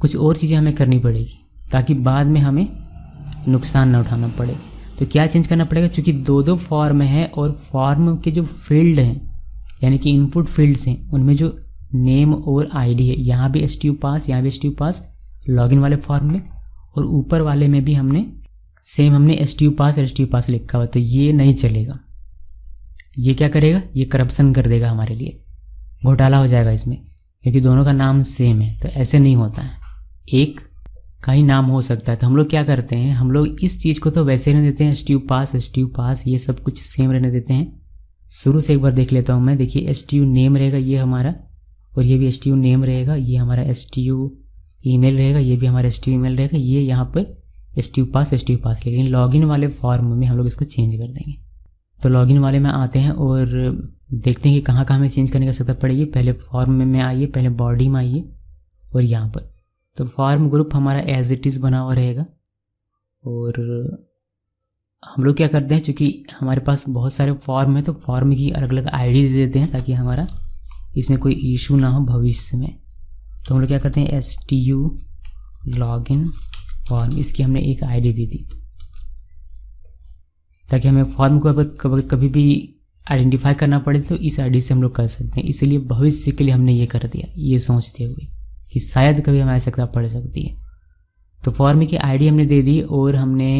कुछ और चीज़ें हमें करनी पड़ेगी ताकि बाद में हमें नुकसान ना उठाना पड़े। तो क्या चेंज करना पड़ेगा, क्योंकि दो फॉर्म है और फॉर्म के जो फील्ड हैं यानी कि इनपुट फील्ड्स हैं उनमें जो नेम और आईडी है, यहाँ भी STU पास, यहाँ भी STU पास लॉगिन वाले फॉर्म में, और ऊपर वाले में भी हमने STU पास लिखा हुआ। तो ये नहीं चलेगा। ये क्या करेगा, ये करप्शन कर देगा, हमारे लिए घोटाला हो जाएगा इसमें, क्योंकि दोनों का नाम सेम है। तो ऐसे नहीं होता है, एक का ही नाम हो सकता है। तो हम लोग क्या करते हैं, हम लोग इस चीज़ को तो वैसे रहने देते हैं, STU पास ये सब कुछ सेम रहने देते हैं। शुरू से एक बार देख लेता हूँ मैं। देखिए STU नेम रहेगा ये हमारा, और ये भी STU नेम रहेगा। ये हमारा STU ईमेल रहेगा, ये भी हमारा STU ईमेल रहेगा। ये यहाँ पर STU पास लेकिन लॉगिन वाले फॉर्म में हम लोग इसको चेंज कर देंगे। तो लॉगिन वाले में आते हैं और देखते हैं कि कहाँ कहाँ हमें चेंज करने की आवश्यकता पड़ेगी। पहले फॉर्म में आइए, पहले बॉडी में आइए और यहाँ पर तो फॉर्म ग्रुप हमारा एज इट इज़ बना हुआ रहेगा। और हम लोग क्या करते हैं, चूँकि हमारे पास बहुत सारे फॉर्म है तो फॉर्म की अलग अलग आईडी दे देते हैं ताकि हमारा इसमें कोई इशू ना हो भविष्य में। तो हम लोग क्या करते हैं, STU लॉगिन फॉर्म, इसकी हमने एक आईडी दी थी ताकि हमें फॉर्म को अगर कभी भी आइडेंटिफाई करना पड़े तो इस आईडी से हम लोग कर सकते हैं। इसलिए भविष्य के लिए हमने ये कर दिया, ये सोचते हुए कि शायद कभी हमें आवश्यकता पड़ सकती है। तो फॉर्म की आईडी हमने दे दी और हमने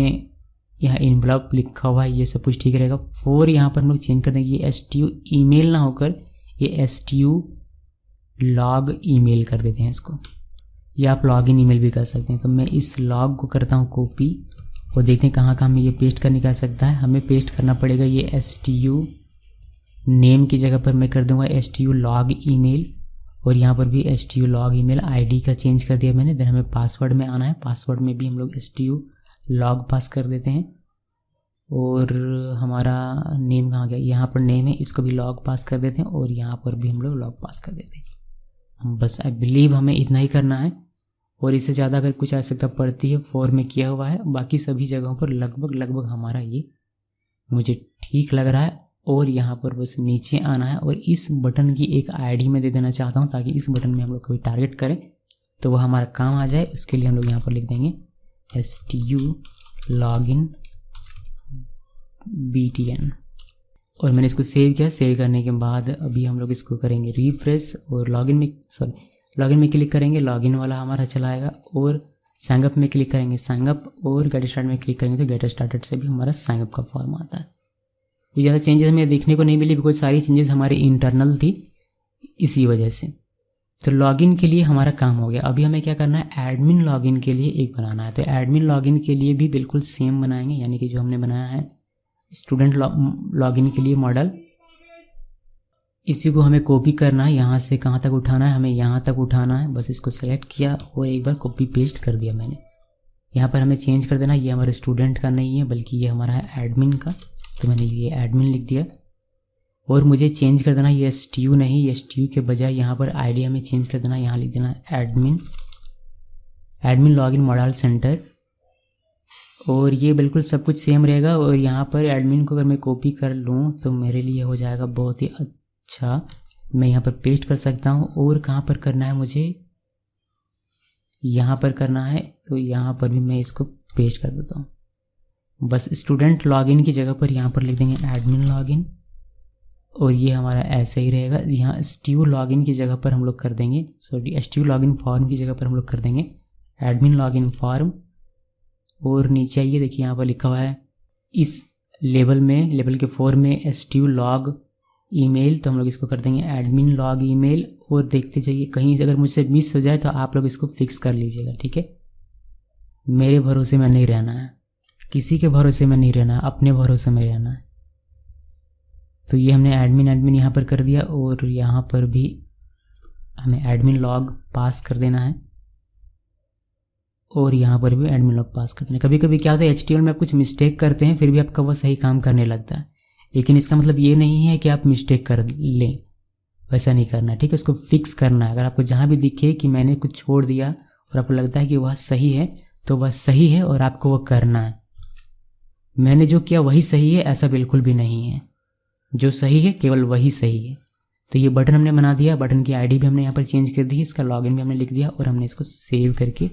यहाँ इनवलप लिखा हुआ है, ये सब कुछ ठीक रहेगा। 4 यहाँ पर हम लोग चेंज कर देंगे, ये STU ईमेल ना होकर ये STU लॉग ईमेल कर देते हैं इसको, या आप लॉगिन ईमेल भी कर सकते हैं। तो मैं इस लॉग को करता हूँ कॉपी और देखते हैं कहाँ कहाँ हमें ये पेस्ट करने का सकता है। हमें पेस्ट करना पड़ेगा ये STU नेम की जगह पर मैं कर दूंगा STU लॉग ईमेल, और यहाँ पर भी STU लॉग ईमेल आईडी का चेंज कर दिया मैंने। देन हमें पासवर्ड में आना है, पासवर्ड में भी हम लोग STU लॉग पास कर देते हैं। और हमारा नेम कहाँ गया, यहाँ पर नेम है, इसको भी लॉग पास कर देते हैं और यहाँ पर भी हम लोग लॉग पास कर देते हैं। बस आई बिलीव हमें इतना ही करना है, और इससे ज़्यादा अगर कुछ आवश्यकता पड़ती है फॉर्म में किया हुआ है। बाकी सभी जगहों पर लगभग हमारा ये मुझे ठीक लग रहा है। और यहाँ पर बस नीचे आना है और इस बटन की एक आईडी में दे देना चाहता हूँ ताकि इस बटन में हम लोग कोई टारगेट करें तो वह हमारा काम आ जाए। उसके लिए हम लोग यहाँ पर लिख देंगे STU लॉगिन BTN। और मैंने इसको सेव किया। सेव करने के बाद अभी हम लोग इसको करेंगे रिफ्रेश और लॉगिन में क्लिक करेंगे, लॉगिन वाला हमारा चलाएगा। और साइनअप में क्लिक करेंगे, साइनअप, और गेट स्टार्ट में क्लिक करेंगे तो गेट स्टार्टेड से भी हमारा साइनअप का फॉर्म आता है। ये ज़्यादा चेंजेस हमें देखने को नहीं मिली बिकॉज सारी चेंजेस हमारी इंटरनल थी, इसी वजह से। तो लॉगिन के लिए हमारा काम हो गया। अभी हमें क्या करना है, एडमिन लॉगिन के लिए एक बनाना है। तो एडमिन लॉगिन के लिए भी बिल्कुल सेम बनाएंगे, यानी कि जो हमने बनाया है स्टूडेंट लॉगिन के लिए मॉडल, इसी को हमें कॉपी करना है। यहाँ से कहाँ तक उठाना है, हमें यहाँ तक उठाना है। बस इसको सेलेक्ट किया और एक बार कॉपी पेस्ट कर दिया मैंने। यहाँ पर हमें चेंज कर देना, ये हमारे स्टूडेंट का नहीं है बल्कि ये हमारा है एडमिन का। तो मैंने ये एडमिन लिख दिया। और मुझे चेंज कर देना, ये STU नहीं, ये STU के बजाय यहाँ पर ID हमें चेंज कर देना। यहाँ लिख देना एडमिन लॉगिन मॉडल सेंटर। और ये बिल्कुल सब कुछ सेम रहेगा। और यहाँ पर एडमिन को अगर मैं कॉपी कर लूँ तो मेरे लिए हो जाएगा बहुत ही अच्छा। मैं यहाँ पर पेस्ट कर सकता हूँ। और कहाँ पर करना है मुझे, यहाँ पर करना है, तो यहाँ पर भी मैं इसको पेस्ट कर देता हूँ। बस स्टूडेंट लॉगिन की जगह पर यहाँ पर लिख देंगे एडमिन लॉगिन। और ये हमारा ऐसे ही रहेगा। यहाँ STU लॉगिन की जगह पर हम लोग कर देंगे, STU लॉगिन फॉर्म की जगह पर हम लोग कर देंगे एडमिन लॉगिन फॉर्म। और नीचे आइए, देखिए यहाँ पर लिखा हुआ है इस लेवल के 4 में STU लॉग ईमेल, तो हम लोग इसको कर देंगे एडमिन लॉग ईमेल। और देखते जाइए, कहीं अगर मुझसे मिस हो जाए तो आप लोग इसको फिक्स कर लीजिएगा, ठीक है। मेरे भरोसे में नहीं रहना है, किसी के भरोसे में नहीं रहना है, अपने भरोसे में रहना है। तो ये हमने एडमिन यहाँ पर कर दिया। और यहाँ पर भी हमें एडमिन लॉग पास कर देना है। और यहाँ पर भी एडमिन लॉग पास कर देना है। कभी कभी क्या होता है HTML में आप कुछ मिस्टेक करते हैं, फिर भी आपका वो सही काम करने लगता है। लेकिन इसका मतलब ये नहीं है कि आप मिस्टेक कर लें, वैसा नहीं करना है, ठीक है। उसको फिक्स करना है। अगर आपको जहाँ भी दिखे कि मैंने कुछ छोड़ दिया और आपको लगता है कि वह सही है, तो वह सही है और आपको वो करना है। मैंने जो किया वही सही है, ऐसा बिल्कुल भी नहीं है। जो सही है केवल वही सही है। तो ये बटन हमने बना दिया। बटन की ID भी हमने यहाँ पर चेंज कर दी, इसका लॉगिन भी हमने लिख दिया। और हमने इसको सेव करके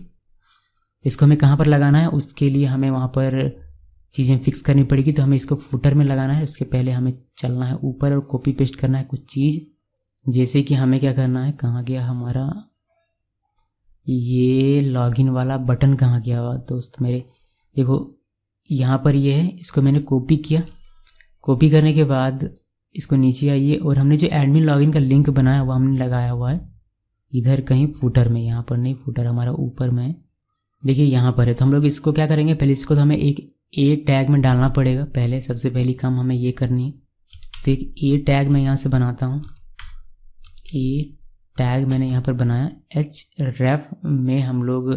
इसको हमें कहाँ पर लगाना है, उसके लिए हमें वहाँ पर चीज़ें फिक्स करनी पड़ेगी। तो हमें इसको फुटर में लगाना है। उसके पहले हमें चलना है ऊपर और कॉपी पेस्ट करना है कुछ चीज़। जैसे कि हमें क्या करना है, कहाँ गया हमारा ये लॉगिन वाला बटन, कहाँ गया दोस्त मेरे, देखो यहाँ पर ये है। इसको मैंने कॉपी किया। कॉपी करने के बाद इसको नीचे आइए और हमने जो एडमिन लॉगिन का लिंक बनाया वो हमने लगाया हुआ है इधर कहीं फुटर में। यहाँ पर नहीं, फुटर हमारा ऊपर में है, देखिए यहाँ पर है। तो हम लोग इसको क्या करेंगे, पहले इसको तो हमें एक A टैग में डालना पड़ेगा। पहले सबसे पहली काम हमें ये करनी है। तो एक A टैग मैं यहाँ से बनाता हूँ। A टैग मैंने यहाँ पर बनाया। href में हम लोग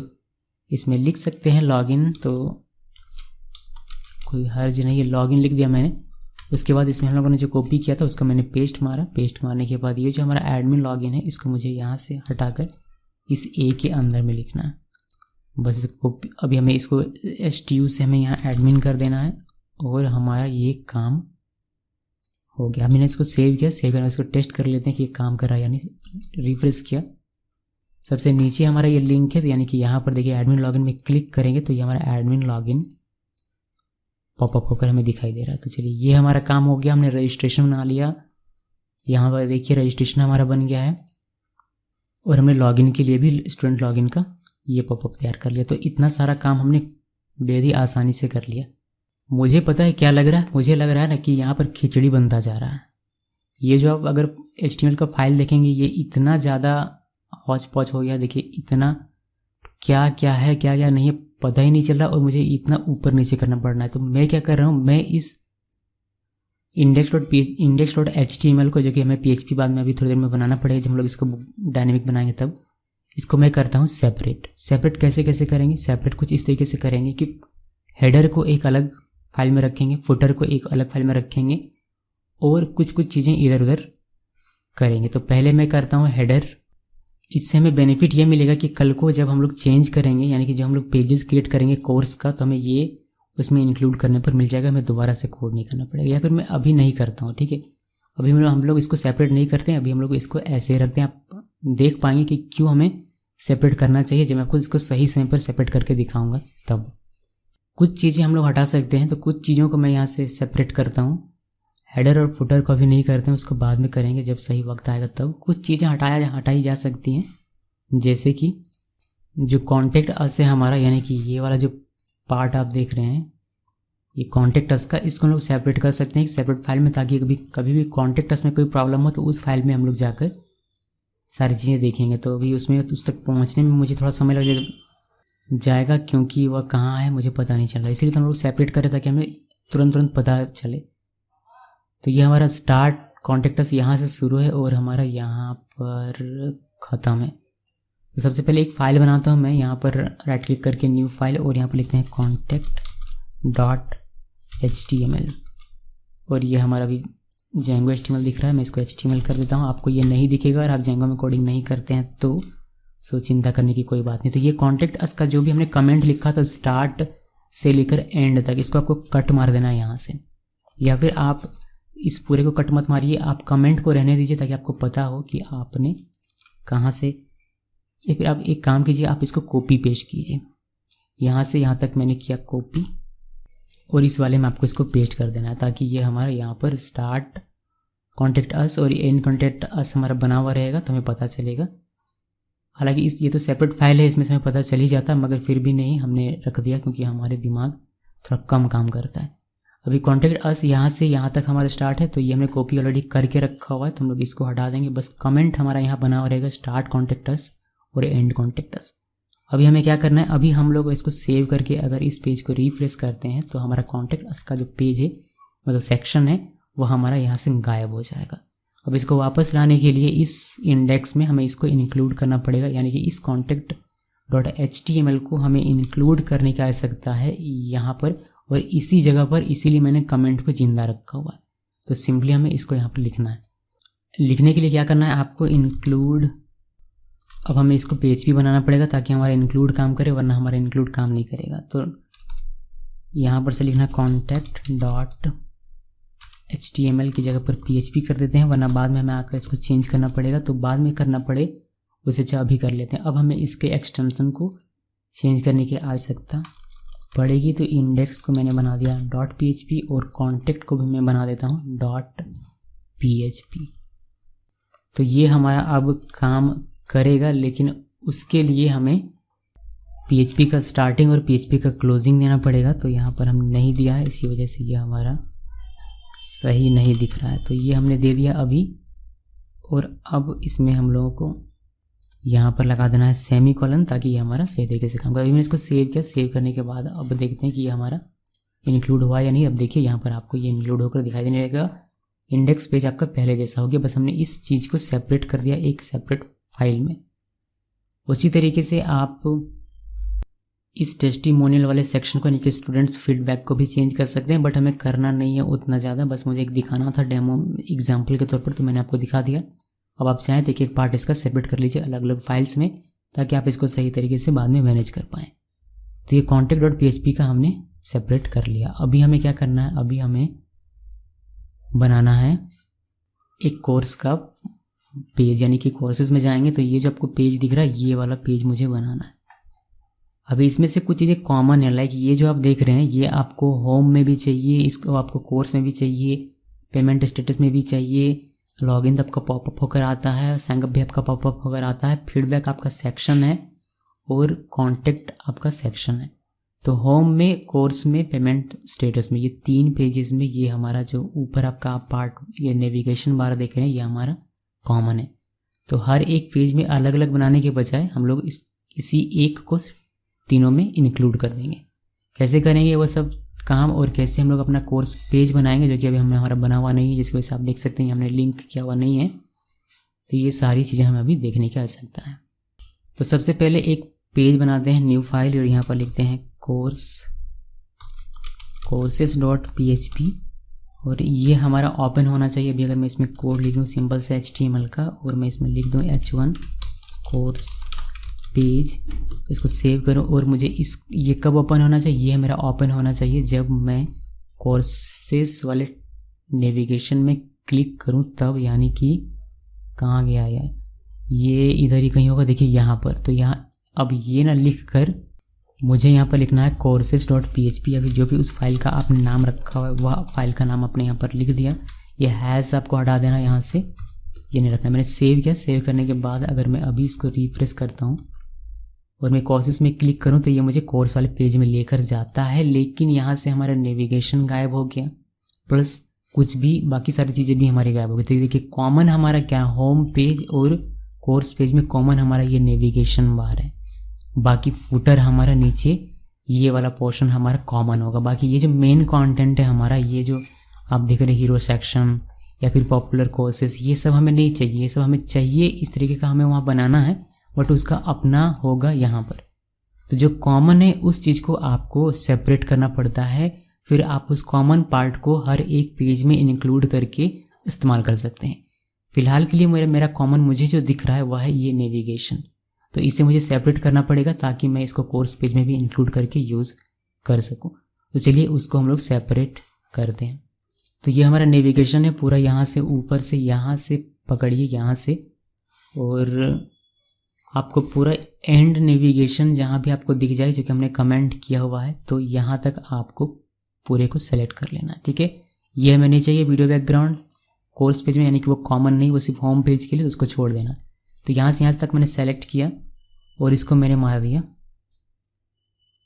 इसमें लिख सकते हैं लॉगिन, तो कोई हर्ज नहीं है, लॉगिन लिख दिया मैंने। उसके बाद इसमें हम लोगों ने जो कॉपी किया था उसको मैंने पेस्ट मारा। पेस्ट मारने के बाद ये जो हमारा एडमिन लॉगिन है इसको मुझे यहाँ से हटाकर इस A के अंदर में लिखना है। बस इसको अभी हमें इसको STU से हमें यहाँ एडमिन कर देना है और हमारा ये काम हो गया। हमने इसको सेव किया। सेव करके इसको टेस्ट कर लेते हैं कि ये काम कर रहा है यानी। रिफ्रेश किया, सबसे नीचे हमारा ये लिंक है, तो यानी कि यहाँ पर देखिए एडमिन लॉगिन में क्लिक करेंगे तो ये हमारा एडमिन लॉगिन पॉपअप होकर हमें दिखाई दे रहा है। तो चलिए ये हमारा काम हो गया। हमने रजिस्ट्रेशन बना लिया। यहाँ पर देखिए रजिस्ट्रेशन हमारा बन गया है। और हमने लॉगिन के लिए भी स्टूडेंट लॉगिन का ये पॉपअप तैयार कर लिया। तो इतना सारा काम हमने बेहद ही आसानी से कर लिया। मुझे पता है क्या लग रहा है, मुझे लग रहा है ना कि यहाँ पर खिचड़ी बनता जा रहा है। ये जो आप अगर HTML का फाइल देखेंगे ये इतना ज़्यादा हौच पौच हो गया। देखिए इतना क्या क्या है, क्या क्या नहीं है, पता ही नहीं चल रहा। और मुझे इतना ऊपर नीचे करना पड़ रहा है। तो मैं क्या कर रहा हूँ, मैं इस index.html को, जो कि हमें PHP बाद में अभी थोड़ी देर में बनाना पड़ेगा, जब हम लोग इसको डायनेमिक बनाएंगे तब, इसको मैं करता हूँ सेपरेट। कैसे करेंगे, सेपरेट कुछ इस तरीके से करेंगे कि हेडर को एक अलग फाइल में रखेंगे, फुटर को एक अलग फाइल में रखेंगे और कुछ चीज़ें इधर उधर करेंगे। तो पहले मैं करता हूँ हेडर। इससे हमें बेनिफिट ये मिलेगा कि कल को जब हम लोग चेंज करेंगे, यानी कि जब हम लोग पेजेस क्रिएट करेंगे कोर्स का, तो हमें ये उसमें इंक्लूड करने पर मिल जाएगा। हमें दोबारा से कोड नहीं करना पड़ेगा। या फिर मैं अभी नहीं करता हूँ, ठीक है, अभी हम लोग इसको सेपरेट नहीं करते हैं। अभी हम लोग इसको ऐसे ही रखते हैं। आप देख पाएंगे कि क्यों हमें सेपरेट करना चाहिए जब मैं आपको इसको सही समय पर सेपरेट करके दिखाऊंगा। तब कुछ चीज़ें हम लोग हटा सकते हैं। तो कुछ चीज़ों को मैं यहाँ से सेपरेट करता हूँ। हेडर और फुटर को अभी नहीं करते हैं, उसको बाद में करेंगे जब सही वक्त आएगा तब। कुछ चीज़ें हटाई जा सकती हैं, जैसे कि जो कॉन्टेक्ट अस है हमारा, यानी कि ये वाला जो पार्ट आप देख रहे हैं ये कॉन्टेक्ट अस का, इसको हम लोग सेपरेट कर सकते हैं एक सेपरेट फाइल में, ताकि कभी भी कॉन्टेक्ट अस में कोई प्रॉब्लम हो तो उस फाइल में हम लोग जाकर सारी चीज़ें देखेंगे। तो अभी उसमें उस तक पहुंचने में मुझे थोड़ा समय लग जाएगा, क्योंकि वह कहाँ है मुझे पता नहीं चल रहा, इसीलिए तो हम लोग सेपरेट करें ताकि हमें तुरंत पता चले। तो ये हमारा स्टार्ट कॉन्टेक्ट अस यहाँ से शुरू है और हमारा यहाँ पर ख़त्म है। तो सबसे पहले एक फ़ाइल बनाता हूँ मैं, यहाँ पर राइट क्लिक करके न्यू फाइल, और यहाँ पर लिखते हैं contact.html, और ये हमारा भी Django HTML दिख रहा है, मैं इसको HTML कर देता हूँ। आपको ये नहीं दिखेगा और आप Django में कोडिंग नहीं करते हैं तो चिंता करने की कोई बात नहीं। तो ये कॉन्टेक्ट अस का जो भी हमने कमेंट लिखा था स्टार्ट से लेकर एंड तक, इसको आपको कट मार देना है यहाँ से, या फिर आप इस पूरे को कट मत मारिए, आप कमेंट को रहने दीजिए ताकि आपको पता हो कि आपने कहाँ से, या फिर आप एक काम कीजिए, आप इसको कॉपी पेस्ट कीजिए, यहाँ से यहाँ तक मैंने किया कॉपी, और इस वाले में आपको इसको पेस्ट कर देना है, ताकि ये हमारा यहाँ पर स्टार्ट कॉन्टेक्ट अस और एंड कॉन्टेक्ट अस हमारा बना हुआ रहेगा, तो हमें पता चलेगा। हालांकि ये तो सेपरेट फाइल है, इसमें से हमें पता चल ही जाता, मगर फिर भी नहीं, हमने रख दिया क्योंकि हमारे दिमाग थोड़ा कम काम करता है। अभी कॉन्टेक्ट अस यहाँ से यहाँ तक हमारा स्टार्ट है, तो ये हमने कॉपी ऑलरेडी करके रखा हुआ है, तो हम लोग इसको हटा देंगे। बस कमेंट हमारा यहाँ बना हुआ रहेगा स्टार्ट कॉन्टेक्ट अस और एंड कॉन्टेक्ट अस। अभी हमें क्या करना है, अभी हम लोग इसको सेव करके अगर इस पेज को रिफ्रेश करते हैं तो हमारा कॉन्टेक्ट अस का जो पेज है, मतलब सेक्शन है, वो हमारा यहाँ से गायब हो जाएगा। अब इसको वापस लाने के लिए इस इंडेक्स में हमें इसको इंक्लूड करना पड़ेगा, यानी कि इस contact.html को हमें इंक्लूड करने की आवश्यकता है यहाँ पर और इसी जगह पर, इसीलिए मैंने कमेंट को जिंदा रखा हुआ है। तो सिंपली हमें इसको यहाँ पर लिखना है। लिखने के लिए क्या करना है आपको, इंक्लूड, अब हमें इसको PHP बनाना पड़ेगा ताकि हमारा इंक्लूड काम करे, वरना हमारा इंक्लूड काम नहीं करेगा। तो यहाँ पर से लिखना contact.html की जगह पर PHP कर देते हैं, वरना बाद में हमें आकर इसको चेंज करना पड़ेगा, तो बाद में करना पड़े उसे अच्छा अभी कर लेते हैं। अब हमें इसके एक्सटेंशन को चेंज करने की आवश्यकता पड़ेगी, तो इंडेक्स को मैंने बना दिया .php और कॉन्टेक्ट को भी मैं बना देता हूँ .php। तो ये हमारा अब काम करेगा, लेकिन उसके लिए हमें PHP का स्टार्टिंग और PHP का क्लोजिंग देना पड़ेगा, तो यहाँ पर हम नहीं दिया है, इसी वजह से ये हमारा सही नहीं दिख रहा है। तो ये हमने दे दिया अभी, और अब इसमें हम लोगों को यहाँ पर लगा देना है सेमीकोलन, ताकि ये हमारा सही तरीके से काम करे। अभी मैंने इसको सेव किया, सेव करने के बाद अब देखते हैं कि ये हमारा इंक्लूड हुआ या नहीं। अब देखिए यहाँ पर आपको ये इंक्लूड होकर दिखाई देने लगेगा, इंडेक्स पेज आपका पहले जैसा हो गया, बस हमने इस चीज़ को सेपरेट कर दिया एक सेपरेट फाइल में। उसी तरीके से आप इस टेस्टिमोनियल वाले सेक्शन को, यानी कि स्टूडेंट्स फीडबैक को भी चेंज कर सकते हैं, बट हमें करना नहीं है उतना ज़्यादा, बस मुझे एक दिखाना था डेमो एग्जाम्पल के तौर पर, तो मैंने आपको दिखा दिया। अब आप चाहें तो एक पार्ट इसका सेपरेट कर लीजिए अलग अलग फाइल्स में, ताकि आप इसको सही तरीके से बाद में मैनेज कर पाएँ। तो ये contact.php का हमने सेपरेट कर लिया। अभी हमें क्या करना है, अभी हमें बनाना है एक कोर्स का पेज, यानी कि कोर्सेज में जाएंगे तो ये जो आपको पेज दिख रहा है, ये वाला पेज मुझे बनाना है। अभी इसमें से कुछ चीज़ें कॉमन है, लाइक ये जो आप देख रहे हैं ये आपको होम में भी चाहिए, इसको आपको कोर्स में भी चाहिए, पेमेंट स्टेटस में भी चाहिए, लॉगिन तो आपका पॉपअप होकर आता है, साइनअप भी आपका पॉपअप होकर आता है, फीडबैक आपका सेक्शन है और कॉन्टेक्ट आपका सेक्शन है। तो होम में, कोर्स में, पेमेंट स्टेटस में, ये 3 पेजेस में ये हमारा जो ऊपर आपका पार्ट, ये नेविगेशन बार देख रहे हैं, ये हमारा कॉमन है। तो हर एक पेज में अलग अलग बनाने के बजाय हम लोग इसी एक को तीनों में इंक्लूड कर देंगे। कैसे करेंगे वो सब काम, और कैसे हम लोग अपना कोर्स पेज बनाएंगे, जो कि अभी हमारा बना हुआ नहीं है, जिसकी वजह से आप देख सकते हैं हमने लिंक किया हुआ नहीं है। तो ये सारी चीज़ें हमें अभी देखने की आवश्यकता है। तो सबसे पहले एक पेज बनाते हैं, न्यू फाइल, और यहाँ पर लिखते हैं courses.php, और ये हमारा ओपन होना चाहिए। अभी अगर मैं इसमें कोड लिख दूँ सिंपल से HTML का, और मैं इसमें लिख दूँ h1 कोर्स पेज, इसको सेव करूँ, और मुझे ये कब ओपन होना चाहिए, ये मेरा ओपन होना चाहिए जब मैं कोर्सेस वाले नेविगेशन में क्लिक करूँ तब, यानी कि कहाँ गया यार, ये इधर ही कहीं होगा, देखिए यहाँ पर। तो यहाँ अब ये ना लिख कर मुझे यहाँ पर लिखना है courses.php, या फिर जो भी उस फाइल का आपने नाम रखा हुआ है वह फाइल का नाम आपने यहाँ पर लिख दिया। ये हैज़ आपको हटा देना यहाँ से, ये नहीं रखना। मैंने सेव किया, सेव करने के बाद अगर मैं अभी इसको रिफ्रेश करता हूँ और मैं कोर्सेस में क्लिक करूँ तो ये मुझे कोर्स वाले पेज में लेकर जाता है, लेकिन यहाँ से हमारा नेविगेशन गायब हो गया, प्लस कुछ भी बाकी सारी चीज़ें भी हमारी गायब हो गई। तो देखिए कॉमन हमारा क्या, होम पेज और कोर्स पेज में कॉमन हमारा ये नेविगेशन बार है। बाकी फुटर हमारा नीचे ये वाला पोर्शन हमारा कॉमन होगा। बाकी ये जो मेन कंटेंट है हमारा, ये जो आप देख रहे हैं हीरो सेक्शन या फिर पॉपुलर कोर्सेस, ये सब हमें नहीं चाहिए। ये सब हमें चाहिए इस तरीके का हमें वहाँ बनाना है, बट उसका अपना होगा यहाँ पर। तो जो कॉमन है उस चीज़ को आपको सेपरेट करना पड़ता है, फिर आप उस कॉमन पार्ट को हर एक पेज में इंक्लूड करके इस्तेमाल कर सकते हैं। फिलहाल के लिए मेरा कॉमन मुझे जो दिख रहा है वह है ये नेविगेशन, तो इसे मुझे सेपरेट करना पड़ेगा ताकि मैं इसको कोर्स पेज में भी इंक्लूड करके यूज़ कर सकूं। तो चलिए उसको हम लोग सेपरेट करते हैं। तो ये हमारा नेविगेशन है पूरा, यहाँ से ऊपर से यहाँ से पकड़िए यहाँ से, और आपको पूरा एंड नेविगेशन जहाँ भी आपको दिख जाए, जो कि हमने कमेंट किया हुआ है, तो यहाँ तक आपको पूरे को सेलेक्ट कर लेना है। ठीक है, ये हमें नहीं चाहिए वीडियो बैकग्राउंड कोर्स पेज में, यानी कि वो कॉमन नहीं, वो सिर्फ होम पेज के लिए, उसको छोड़ देना। तो यहाँ से यहाँ तक मैंने सेलेक्ट किया और इसको मैंने मार दिया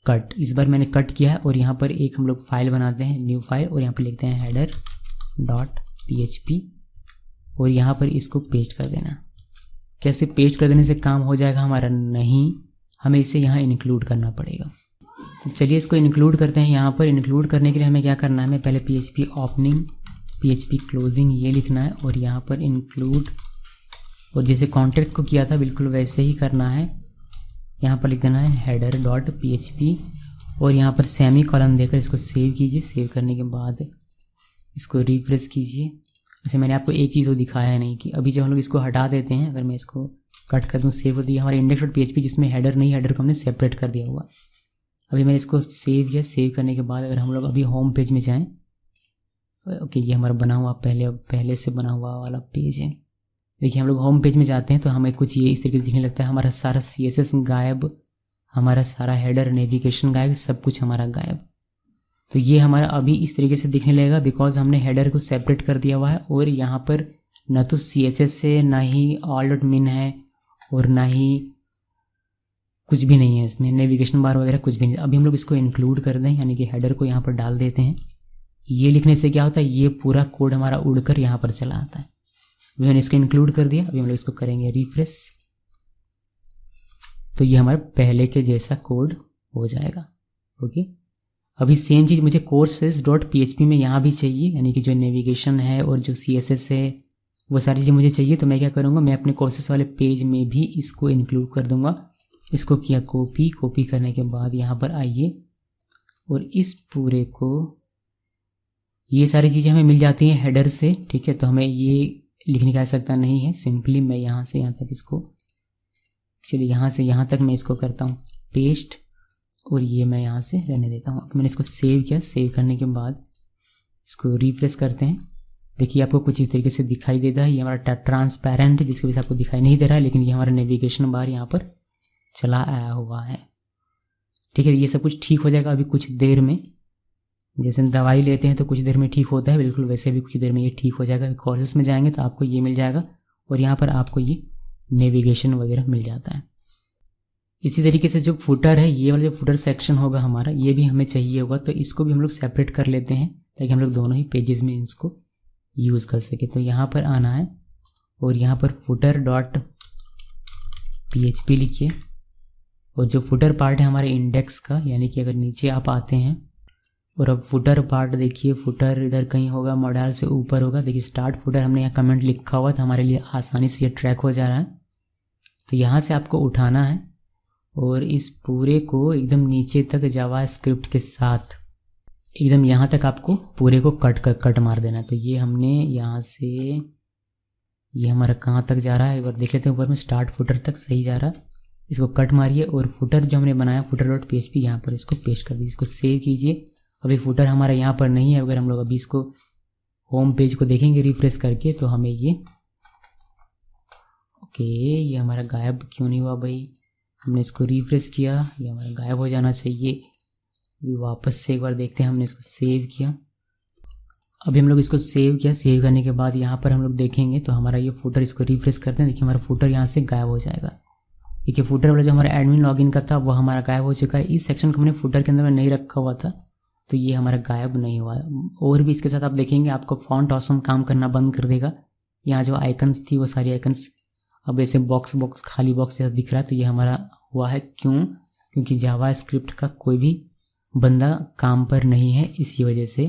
कट। इस बार मैंने कट किया है और यहाँ पर एक हम लोग फाइल बनाते हैं, न्यू फाइल, और यहाँ पर लिखते हैं header.php और यहाँ पर इसको पेस्ट कर देना। कैसे पेस्ट कर देने से काम हो जाएगा हमारा? नहीं, हमें इसे यहाँ इंक्लूड करना पड़ेगा। तो चलिए इसको इंक्लूड करते हैं। यहाँ पर इंक्लूड करने के लिए हमें क्या करना है, हमें पहले PHP ओपनिंग PHP क्लोजिंग ये लिखना है और यहाँ पर इंक्लूड, और जैसे कॉन्टेक्ट को किया था बिल्कुल वैसे ही करना है। यहाँ पर लिख देना है header.php और यहाँ पर सेमी कॉलन देकर इसको सेव कीजिए। सेव करने के बाद इसको रिफ्रेश कीजिए। वैसे मैंने आपको एक चीज़ तो दिखाया है नहीं कि अभी जब हम लोग इसको हटा देते हैं, अगर मैं इसको कट कर दूँ, सेव कर दिया, हमारे index.php जिसमें हेडर नहीं, हेडर को हमने सेपरेट कर दिया हुआ। अभी मैंने इसको सेव किया। सेव करने के बाद अगर हम लोग अभी होम पेज में जाएँ, ओके ये हमारा बना हुआ पहले से बना हुआ वाला पेज है। देखिए हम लोग होम पेज में जाते हैं तो हमें कुछ ये इस तरीके से दिखने लगता है, हमारा सारा CSS गायब, हमारा सारा हेडर नेविगेशन गायब, सब कुछ हमारा गायब। तो ये हमारा अभी इस तरीके से दिखने लगेगा बिकॉज हमने हेडर को सेपरेट कर दिया हुआ है और यहाँ पर ना तो CSS है, ना ही all.min है और ना ही कुछ भी नहीं है इसमें, नेविगेशन बार वगैरह कुछ भी नहीं। अभी हम लोग इसको इंक्लूड कर दें, यानी कि हेडर को यहाँ पर डाल देते हैं। ये लिखने से क्या होता है, ये पूरा कोड हमारा उड़कर यहाँ पर चला आता है। अभी मैंने इसको इंक्लूड कर दिया। अभी हम लोग इसको करेंगे रिफ्रेश, तो ये हमारे पहले के जैसा कोड हो जाएगा। ओके, अभी सेम चीज़ मुझे courses.php में यहाँ भी चाहिए, यानी कि जो नेविगेशन है और जो CSS है वो सारी चीज़ें मुझे चाहिए। तो मैं क्या करूँगा, मैं अपने कोर्सेस वाले पेज में भी इसको इंक्लूड कर दूँगा। इसको किया कॉपी करने के बाद यहाँ पर आइए और इस पूरे को, ये सारी चीज़ें हमें मिल जाती हैं हेडर से। ठीक है, तो हमें ये लिखने की आवश्यकता नहीं है, सिंपली मैं यहाँ से यहाँ तक इसको, चलिए यहाँ से यहाँ तक मैं इसको करता हूँ पेस्ट और ये मैं यहाँ से रहने देता हूँ। अब मैंने इसको सेव किया। सेव करने के बाद इसको रिफ्रेश करते हैं। देखिए आपको कुछ इस तरीके से दिखाई देता है। ये हमारा ट्रांसपेरेंट है जिसकी वजह से आपको दिखाई नहीं दे रहा है, लेकिन ये हमारा नेविगेशन बार यहाँ पर चला आया हुआ है। ठीक है, ये सब कुछ ठीक हो जाएगा अभी कुछ देर में। जैसे दवाई लेते हैं तो कुछ देर में ठीक होता है, बिल्कुल वैसे भी कुछ देर में ये ठीक हो जाएगा। कोर्सेस में जाएंगे तो आपको ये मिल जाएगा और यहाँ पर आपको ये नेविगेशन वगैरह मिल जाता है। इसी तरीके से जो फुटर है, ये वाला जो फुटर सेक्शन होगा हमारा, ये भी हमें चाहिए होगा, तो इसको भी हम लोग सेपरेट कर लेते हैं ताकि हम लोग दोनों ही पेजेस में इसको यूज़ कर सके। तो यहाँ पर आना है और यहाँ पर footer.php लिखिए और जो फुटर पार्ट है हमारे इंडेक्स का, यानी कि अगर नीचे आप आते हैं और अब फुटर पार्ट देखिए, फुटर इधर कहीं होगा, मॉडल से ऊपर होगा। देखिए स्टार्ट फुटर हमने यहाँ कमेंट लिखा हुआ था, हमारे लिए आसानी से ये ट्रैक हो जा रहा है। तो यहाँ से आपको उठाना है और इस पूरे को एकदम नीचे तक जावास्क्रिप्ट के साथ एकदम यहाँ तक आपको पूरे को कट मार देना है। तो ये हमने यहाँ से, ये हमारा कहाँ तक जा रहा है एक बार देख लेते हैं। ऊपर में स्टार्ट फुटर तक सही जा रहा है, इसको कट मारिए और फुटर जो हमने बनाया footer.php यहाँ पर इसको पेस्ट कर दीजिए। इसको सेव कीजिए। अभी फुटर हमारा यहाँ पर नहीं है। अगर हम लोग अभी इसको होम पेज को देखेंगे रिफ्रेश करके तो हमें ये, ओके ये हमारा गायब क्यों नहीं हुआ भाई? हमने इसको रिफ्रेश किया, ये हमारा गायब हो जाना चाहिए। अभी वापस से एक बार देखते हैं। हमने इसको सेव किया, अभी हम लोग इसको सेव किया, सेव करने के बाद यहाँ पर हम लोग देखेंगे तो हमारा ये फुटर, इसको रिफ्रेश करते हैं, देखिए हमारा फुटर यहाँ से गायब हो जाएगा। देखिए फुटर वाला जो हमारा एडमिन लॉगिन का था वो हमारा गायब हो चुका है। इस सेक्शन को हमने फुटर के अंदर में नहीं रखा हुआ था तो ये हमारा गायब नहीं हुआ है। और भी इसके साथ आप देखेंगे आपको फॉन्ट ऑसम काम करना बंद कर देगा। यहाँ जो आइकन्स थी वो सारी आइकन्स अब ऐसे बॉक्स खाली बॉक्स जैसा दिख रहा है, तो ये हमारा हुआ है। क्यों? क्योंकि जावा स्क्रिप्ट का कोई भी बंदा काम पर नहीं है, इसी वजह से।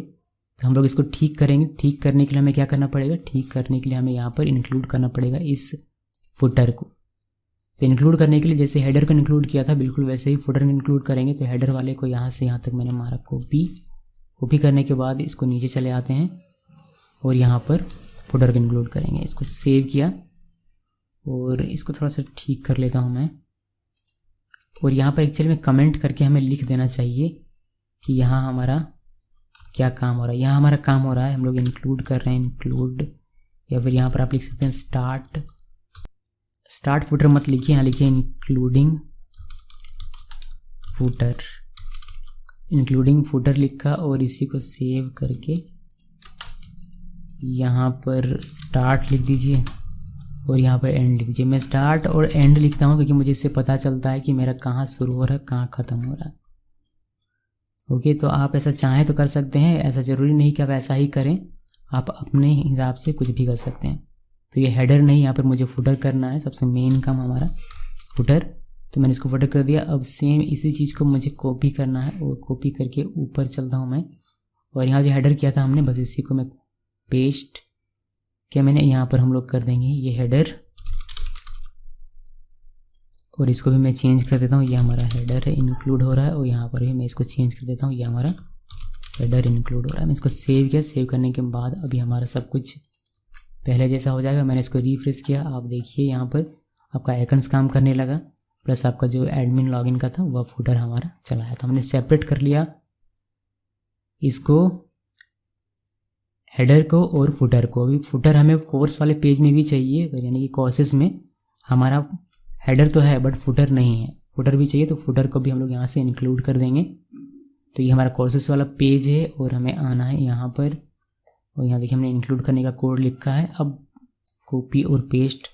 तो हम लोग इसको ठीक करेंगे। ठीक करने के लिए हमें क्या करना पड़ेगा? ठीक करने के लिए हमें यहाँ पर इंक्लूड करना पड़ेगा इस फुटर को। तो इंक्लूड करने के लिए जैसे हेडर को इंक्लूड किया था बिल्कुल वैसे ही फुटर को इंक्लूड करेंगे। तो हेडर वाले को यहाँ से यहाँ तक मैंने मारा कॉपी करने के बाद इसको नीचे चले आते हैं और यहाँ पर फुटर को इंक्लूड करेंगे। इसको सेव किया और इसको थोड़ा सा ठीक कर लेता हूँ मैं। और यहाँ पर एक्चुअली में कमेंट करके हमें लिख देना चाहिए कि यहाँ हमारा क्या काम हो रहा है। यहाँ हमारा काम हो रहा है, हम लोग इंक्लूड कर रहे हैं, इंक्लूड, या फिर यहाँ पर आप लिख सकते हैं स्टार्ट फुटर मत लिखिए, यहाँ लिखिए इंक्लूडिंग फुटर लिखा और इसी को सेव करके यहाँ पर स्टार्ट लिख दीजिए और यहाँ पर एंड लिख दीजिए। मैं स्टार्ट और एंड लिखता हूँ क्योंकि मुझे इससे पता चलता है कि मेरा कहाँ शुरू हो रहा है कहाँ ख़त्म हो रहा है। ओके, तो आप ऐसा चाहें तो कर सकते हैं, ऐसा ज़रूरी नहीं कि आप ऐसा ही करें, आप अपने हिसाब से कुछ भी कर सकते हैं। तो ये हेडर नहीं, यहाँ पर मुझे फुटर करना है, सबसे मेन काम हमारा फुटर। तो मैंने इसको फुटर कर दिया। अब सेम इसी चीज़ को मुझे कॉपी करना है और कॉपी करके ऊपर चलता हूँ मैं। और यहाँ जो हेडर किया था हमने बस इसी को मैं पेस्ट क्या मैंने यहाँ पर हम लोग कर देंगे ये हेडर, और इसको भी मैं चेंज कर देता हूँ। ये हमारा हेडर है, इंक्लूड हो रहा है, और यहाँ पर भी मैं इसको चेंज कर देता हूँ, ये हमारा हेडर इंक्लूड हो रहा है। मैं इसको सेव किया। सेव करने के बाद अभी हमारा सब कुछ पहले जैसा हो जाएगा। मैंने इसको रिफ्रेश किया, आप देखिए यहाँ पर आपका आइकन्स काम करने लगा, प्लस आपका जो एडमिन लॉगिन का था वह फुटर हमारा चला है। तो हमने सेपरेट कर लिया इसको, हेडर को और फुटर को। अभी फुटर हमें कोर्स वाले पेज में भी चाहिए, यानी कि कोर्सेस में हमारा हेडर तो है बट फुटर नहीं है, फुटर भी चाहिए। तो फुटर को भी हम लोग यहाँ से इंक्लूड कर देंगे। तो ये हमारा कोर्सेस वाला पेज है और हमें आना है यहाँ पर, और यहाँ देखिए हमने इंक्लूड करने का कोड लिखा है। अब कॉपी और पेस्ट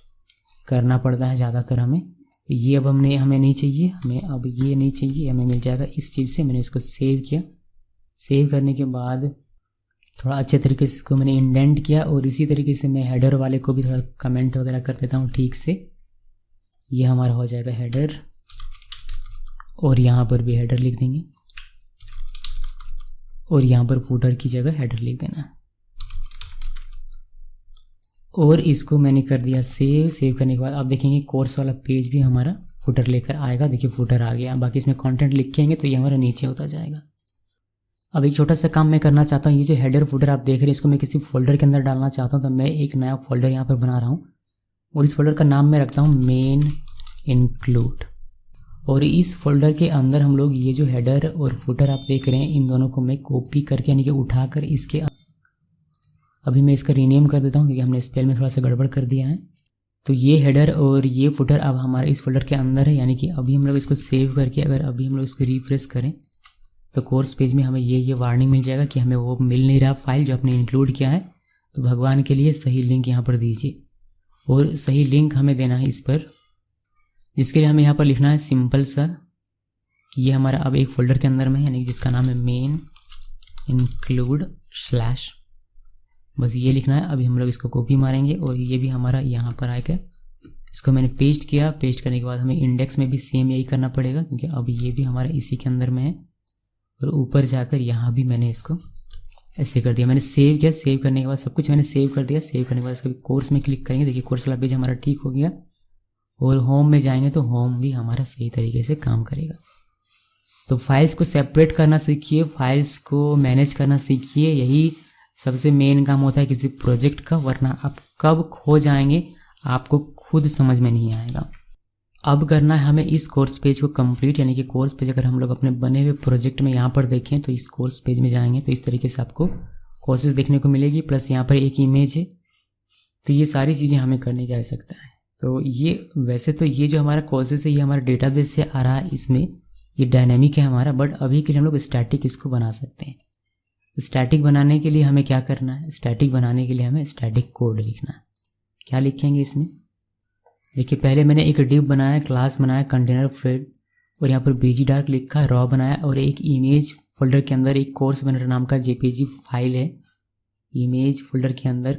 करना पड़ता है ज़्यादातर हमें। ये अब हमें नहीं चाहिए, हमें अब ये नहीं चाहिए, हमें मिल जाएगा इस चीज़ से। मैंने इसको सेव किया। सेव करने के बाद थोड़ा अच्छे तरीके से इसको मैंने इंडेंट किया, और इसी तरीके से मैं हेडर वाले को भी थोड़ा कमेंट वगैरह कर देता हूँ ठीक से। ये हमारा हो जाएगा हेडर, और यहाँ पर भी हेडर लिख देंगे, और यहाँ पर फुटर की जगह हेडर लिख देना। और इसको मैंने कर दिया सेव। सेव करने के बाद आप देखेंगे कोर्स वाला पेज भी हमारा फुटर लेकर आएगा। देखिए फुटर आ गया। बाकी इसमें कंटेंट लिखेंगे तो ये हमारा नीचे होता जाएगा। अब एक छोटा सा काम मैं करना चाहता हूँ, ये जो हेडर फुटर आप देख रहे हैं इसको मैं किसी फोल्डर के अंदर डालना चाहता हूँ। तो मैं एक नया फोल्डर यहाँ पर बना रहा हूँ और इस फोल्डर का नाम मैं रखता हूँ मेन इंक्लूड। और इस फोल्डर के अंदर हम लोग ये जो हेडर और फुटर आप देख रहे हैं इन दोनों को मैं कॉपी करके यानी कि उठाकर इसके, अभी मैं इसका रीनेम कर देता हूँ क्योंकि हमने स्पेल में थोड़ा सा गड़बड़ कर दिया है। तो ये हेडर और ये फुटर अब हमारे इस फोल्डर के अंदर है, यानी कि अभी हम लोग इसको सेव करके अगर अभी हम लोग इसको रिफ्रेश करें तो कोर्स पेज में हमें ये वार्निंग मिल जाएगा कि हमें वो मिल नहीं रहा फाइल जो आपने इंक्लूड किया है। तो भगवान के लिए सही लिंक यहाँ पर दीजिए, और सही लिंक हमें देना है इस पर, जिसके लिए हमें यहाँ पर लिखना है सिंपल सा कि ये हमारा अब एक फ़ोल्डर के अंदर में है, यानी कि जिसका नाम है मेन इंक्लूड स्लैश, बस ये लिखना है। अभी हम लोग इसको कॉपी मारेंगे और ये भी हमारा यहाँ पर आएगा। इसको मैंने पेस्ट किया। पेस्ट करने के बाद हमें इंडेक्स में भी सेम यही करना पड़ेगा क्योंकि अब ये भी हमारा इसी के अंदर में है। और ऊपर जाकर यहाँ भी मैंने इसको ऐसे कर दिया। मैंने सेव किया। सेव करने के बाद सब कुछ मैंने सेव कर दिया। सेव करने के बाद इसको कोर्स में क्लिक करेंगे। देखिए कोर्स वाला पेज हमारा ठीक हो गया। और होम में जाएंगे तो होम भी हमारा सही तरीके से काम करेगा। तो फाइल्स को सेपरेट करना सीखिए, फाइल्स को मैनेज करना सीखिए। यही सबसे मेन काम होता है किसी प्रोजेक्ट का, वरना आप कब खो जाएंगे आपको खुद समझ में नहीं आएगा। अब करना है हमें इस कोर्स पेज को कंप्लीट, यानी कि कोर्स पेज अगर हम लोग अपने बने हुए प्रोजेक्ट में यहाँ पर देखें तो इस कोर्स पेज में जाएंगे तो इस तरीके से आपको कोर्सेज देखने को मिलेगी, प्लस यहाँ पर एक इमेज है। तो ये सारी चीज़ें हमें करने की आवश्यकता है। तो ये वैसे तो ये जो हमारा कोर्सेज है ये हमारा डेटाबेस से आ रहा है, इसमें ये डायनेमिक है हमारा, बट अभी के लिए हम लोग स्टैटिक इसको बना सकते हैं। स्टैटिक बनाने के लिए हमें क्या करना है, स्टैटिक बनाने के लिए हमें स्टैटिक कोड लिखना है। क्या लिखेंगे इसमें, देखिए पहले मैंने एक डिव बनाया, क्लास बनाया, कंटेनर फ्रेड, और यहाँ पर बीजी डार्क लिखा, रॉ बनाया, और एक इमेज फोल्डर के अंदर एक कोर्स बनर नाम का जेपीजी फाइल है। इमेज फोल्डर के अंदर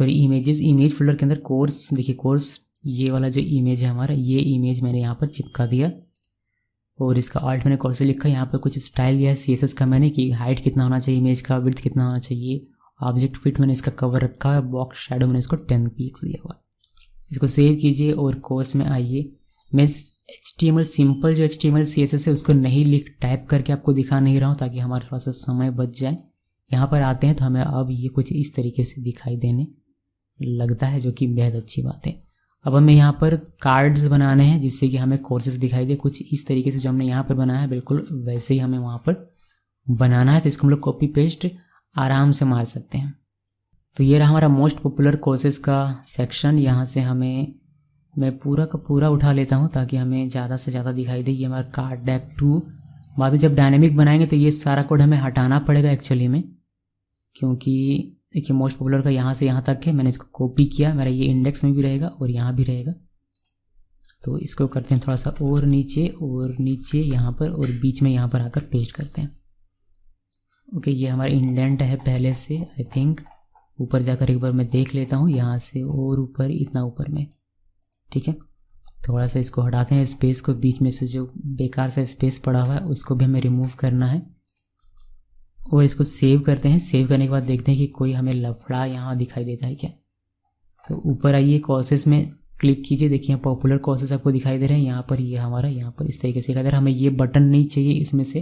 इमेज फोल्डर के अंदर कोर्स, देखिए कोर्स ये वाला जो इमेज है हमारा, ये इमेज मैंने यहाँ पर चिपका दिया, और इसका आल्ट मैंने कोर्स लिखा। यहाँ पर कुछ स्टाइल दिया है CSS का मैंने कि हाइट कितना होना चाहिए इमेज का, विड्थ कितना होना चाहिए, ऑब्जेक्ट फिट मैंने इसका कवर रखा है, बॉक्स शैडो मैंने इसको 10 पिक्स दिया हुआ। इसको सेव कीजिए और कोर्स में आइए। मैं HTML सिंपल जो HTML CSS है उसको नहीं टाइप करके आपको दिखा नहीं रहा हूँ ताकि हमारे थोड़ा सा समय बच जाए। यहाँ पर आते हैं तो हमें अब ये कुछ इस तरीके से दिखाई देने लगता है, जो कि बेहद अच्छी बात है। अब हमें यहाँ पर कार्ड्स बनाने हैं जिससे कि हमें कोर्सेज दिखाई दे, कुछ इस तरीके से जो हमने यहाँ पर बनाया है बिल्कुल वैसे ही हमें वहाँ पर बनाना है। तो इसको हम लोग कॉपी पेस्ट आराम से मार सकते हैं। तो ये रहा हमारा मोस्ट पॉपुलर कोर्सेज का सेक्शन। यहाँ से मैं पूरा का पूरा उठा लेता हूँ ताकि हमें ज़्यादा से ज़्यादा दिखाई दे। ये हमारा कार्ड डेक 2, बाद में जब डायनेमिक बनाएंगे तो ये सारा कोड हमें हटाना पड़ेगा एक्चुअली में, क्योंकि देखिए मोस्ट पॉपुलर का यहाँ से यहाँ तक है, मैंने इसको कॉपी किया, मेरा ये इंडेक्स में भी रहेगा और यहाँ भी रहेगा। तो इसको करते हैं थोड़ा सा और नीचे यहाँ पर, और बीच में यहाँ पर आकर पेस्ट करते हैं। ओके, ये हमारा इंडेंट है पहले से, आई थिंक ऊपर जाकर एक बार मैं देख लेता हूँ, यहाँ से और ऊपर, इतना ऊपर में, ठीक है। थोड़ा सा इसको हटाते हैं, स्पेस को, बीच में से जो बेकार सा स्पेस पड़ा हुआ है उसको भी हमें रिमूव करना है, और इसको सेव करते हैं। सेव करने के बाद देखते हैं कि कोई हमें लफड़ा यहाँ दिखाई देता है क्या। तो ऊपर आइए, कोर्सेस में क्लिक कीजिए, देखिए यहाँ पॉपुलर कोर्सेस आपको दिखाई दे रहे हैं। यहाँ पर ये हमारा यहाँ पर इस तरीके से दिखाई दे रहा है। हमें ये बटन नहीं चाहिए इसमें से,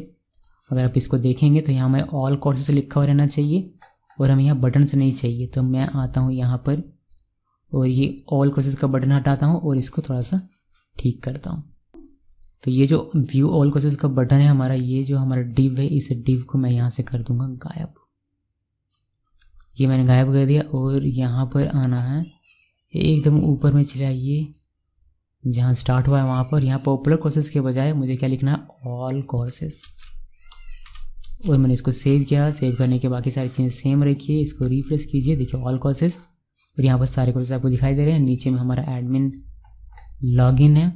अगर आप इसको देखेंगे तो यहाँ हमें ऑल कोर्सेस लिखा हुआ रहना चाहिए, और हमें यहाँ बटन से नहीं चाहिए। तो मैं आता हूँ यहाँ पर और ये ऑल कोर्सेस का बटन हटाता हूँ और इसको थोड़ा सा ठीक करता हूँ। तो ये जो व्यू ऑल कोर्सेस का बटन है हमारा, ये जो हमारा डिव है, इस डिव को मैं यहाँ से कर दूंगा गायब। ये मैंने गायब कर दिया, और यहाँ पर आना है, एकदम ऊपर में चले आइए जहाँ स्टार्ट हुआ है वहाँ पर। यहाँ पॉपुलर कोर्सेस के बजाय मुझे क्या लिखना है, ऑल कोर्सेस, और मैंने इसको सेव किया। सेव करने के बाकी सारी चीज़ें सेम रखिए, इसको रिफ्रेश कीजिए, देखिए ऑल कोर्सेस, और यहाँ पर सारे कोर्सेस आपको दिखाई दे रहे हैं। नीचे में हमारा एडमिन लॉगिन है।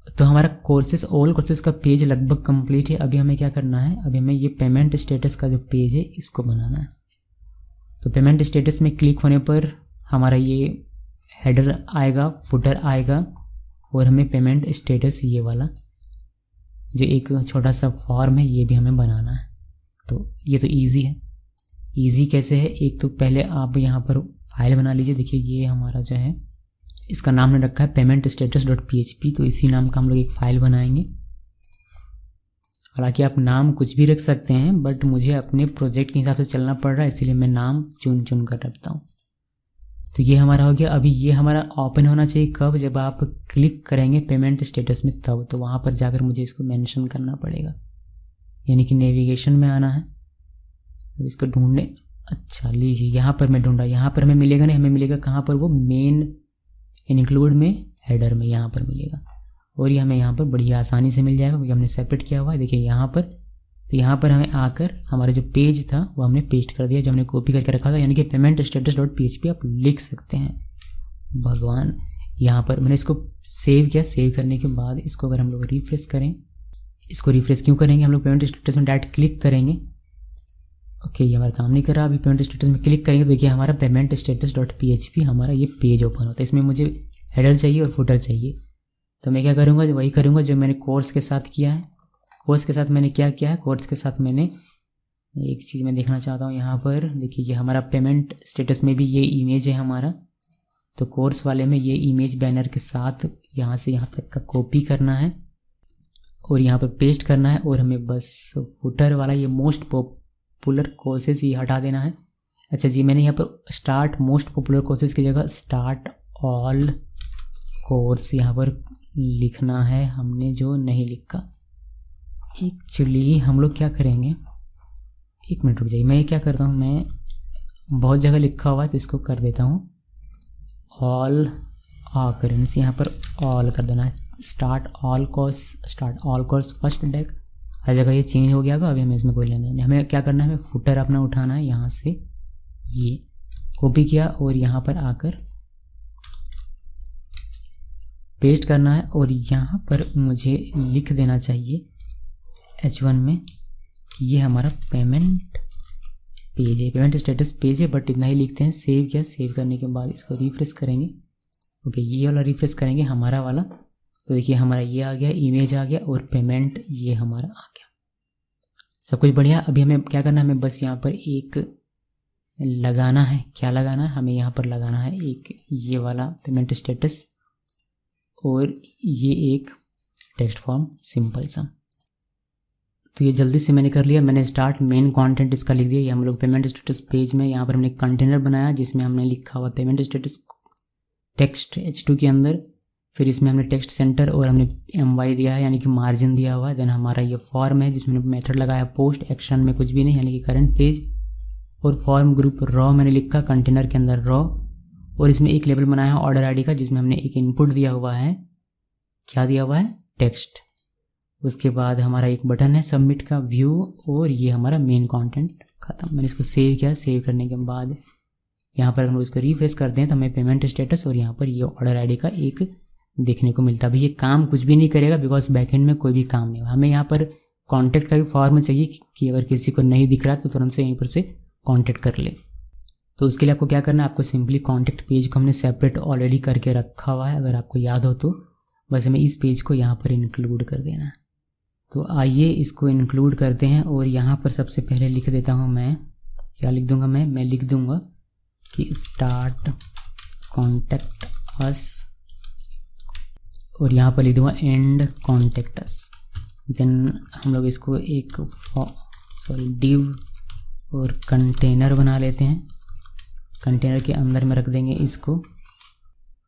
तो हमारा कोर्सेस, ऑल कोर्सेस का पेज लगभग कंप्लीट है। अभी हमें क्या करना है, अभी हमें ये पेमेंट स्टेटस का जो पेज है इसको बनाना है। तो पेमेंट स्टेटस में क्लिक होने पर हमारा ये हेडर आएगा, फुटर आएगा, और हमें पेमेंट स्टेटस ये वाला जो एक छोटा सा फॉर्म है ये भी हमें बनाना है। तो ये तो ईजी है। ईजी कैसे है, एक तो पहले आप यहाँ पर फाइल बना लीजिए। देखिए ये हमारा जो है, इसका नाम ने रखा है पेमेंट स्टेटस .php, तो इसी नाम का हम लोग एक फ़ाइल बनाएंगे। हालांकि आप नाम कुछ भी रख सकते हैं, बट मुझे अपने प्रोजेक्ट के हिसाब से चलना पड़ रहा है, इसलिए मैं नाम चुन कर रखता हूँ। तो ये हमारा हो गया। अभी ये हमारा ओपन होना चाहिए कब, जब आप क्लिक करेंगे पेमेंट स्टेटस में तब। तो वहाँ पर जाकर मुझे इसको मेंशन करना पड़ेगा, यानी कि नेविगेशन में आना है। अब इसको ढूंढने, अच्छा लीजिए यहाँ पर मैं ढूंढा, यहाँ पर हमें मिलेगा नहीं, हमें मिलेगा कहाँ पर, वो मेन इंक्लूड में, हेडर में, यहाँ पर मिलेगा। और ये हमें यहाँ पर बड़ी आसानी से मिल जाएगा क्योंकि हमने सेपरेट किया हुआ है। देखिए यहाँ पर, तो यहाँ पर हमें आकर हमारा जो पेज था वो हमने पेस्ट कर दिया, जो हमने कॉपी करके रखा था, यानी कि पेमेंट स्टेटस .php आप लिख सकते हैं। भगवान, यहाँ पर मैंने इसको सेव किया। सेव करने के बाद इसको अगर हम लोग रिफ्रेश करें, इसको रिफ्रेश क्यों करेंगे, हम लोग पेमेंट स्टेटस में डायरेक्ट क्लिक करेंगे। ओके, ये हमारा काम नहीं कर रहा। अभी पेमेंट स्टेटस में क्लिक करेंगे तो देखिए हमारा पेमेंट स्टेटस .php हमारा ये पेज ओपन होता है। इसमें मुझे हेडर चाहिए और फुटर चाहिए, तो मैं क्या करूँगा, वही करूँगा जो मैंने कोर्स के साथ किया है। कोर्स के साथ मैंने क्या किया है, कोर्स के साथ मैंने एक चीज़ मैं देखना चाहता हूँ। यहाँ पर देखिए ये हमारा पेमेंट स्टेटस में भी ये इमेज है हमारा, तो कोर्स वाले में ये इमेज बैनर के साथ यहाँ से यहाँ तक का कॉपी करना है और यहाँ पर पेस्ट करना है, और हमें बस फुटर वाला ये मोस्ट पॉपुलर कोर्सेज ये हटा देना है। अच्छा जी, मैंने यहाँ पर स्टार्ट मोस्ट पॉपुलर कोर्सेज की जगह स्टार्ट ऑल कोर्स यहाँ पर लिखना है, हमने जो नहीं लिखा। एक्चुअली हम लोग क्या करेंगे, एक मिनट रुक जाइए, मैं क्या करता हूँ, मैं बहुत जगह लिखा हुआ है तो इसको कर देता हूँ ऑल ऑकरेंस, यहाँ पर ऑल कर देना है। Start all course first deck, हर जगह ये चेंज हो गया होगा। अभी हमें इसमें कोई लेना नहीं, हमें क्या करना है, हमें फुटर अपना उठाना है, यहाँ से ये कॉपी किया और यहाँ पर आकर पेस्ट करना है। और यहाँ पर मुझे लिख देना चाहिए H1 में कि ये हमारा पेमेंट पेज है, पेमेंट स्टेटस पेज है, बट इतना ही लिखते हैं। सेव किया, सेव करने के बाद इसको रिफ्रेश करेंगे। ओके, ये वाला रिफ्रेश करेंगे हमारा वाला, तो देखिए हमारा ये आ गया, इमेज आ गया और पेमेंट ये हमारा आ गया, सब कुछ बढ़िया। अभी हमें क्या करना है, हमें बस यहाँ पर एक लगाना है। क्या लगाना है, हमें यहाँ पर लगाना है एक ये वाला पेमेंट स्टेटस और ये एक टेक्स्ट फॉर्म सिंपल सा। तो ये जल्दी से मैंने कर लिया। मैंने स्टार्ट मेन कंटेंट इसका लिख दिया। ये हम लोग पेमेंट स्टेटस पेज में यहाँ पर हमने कंटेनर बनाया जिसमें हमने लिखा हुआ पेमेंट स्टेटस टेक्स्ट H2 के अंदर। फिर इसमें हमने टेक्स्ट सेंटर और हमने MY दिया है यानी कि मार्जिन दिया हुआ है। देन हमारा ये फॉर्म है जिसमें मेथड लगाया पोस्ट, एक्शन में कुछ भी नहीं यानी कि करंट पेज, और फॉर्म ग्रुप रॉ मैंने लिखा कंटेनर के अंदर रॉ। और इसमें एक लेबल बनाया है ऑर्डर आईडी का जिसमें हमने एक इनपुट दिया हुआ है, क्या दिया हुआ है, टेक्स्ट। उसके बाद हमारा एक बटन है सबमिट का, व्यू, और ये हमारा मेन कंटेंट खत्म। मैंने इसको सेव किया। सेव करने के बाद यहाँ पर हम लोग इसको रिफ्रेश करते हैं तो हमें पेमेंट स्टेटस और यहाँ पर ये ऑर्डर आईडी का एक देखने को मिलता है। अभी ये काम कुछ भी नहीं करेगा बिकॉज बैकएंड में कोई भी काम नहीं है। हमें यहाँ पर कॉन्टैक्ट का भी फॉर्म चाहिए कि अगर किसी को नहीं दिख रहा तो तुरंत से यहीं पर से कॉन्टैक्ट कर ले। तो उसके लिए आपको क्या करना है, आपको सिंपली कॉन्टैक्ट पेज को हमने सेपरेट ऑलरेडी करके रखा हुआ है, अगर आपको याद हो तो बस हमें इस पेज को यहाँ पर इंक्लूड कर देना है। तो आइए इसको इंक्लूड करते हैं और यहाँ पर सबसे पहले लिख देता हूँ मैं, क्या लिख दूँगा मैं लिख दूँगा कि स्टार्ट कॉन्टैक्ट अस और यहाँ पर लिख दूँगा एंड कॉन्टैक्ट अस। देन हम लोग इसको एक डिव और कंटेनर बना लेते हैं, कंटेनर के अंदर में रख देंगे इसको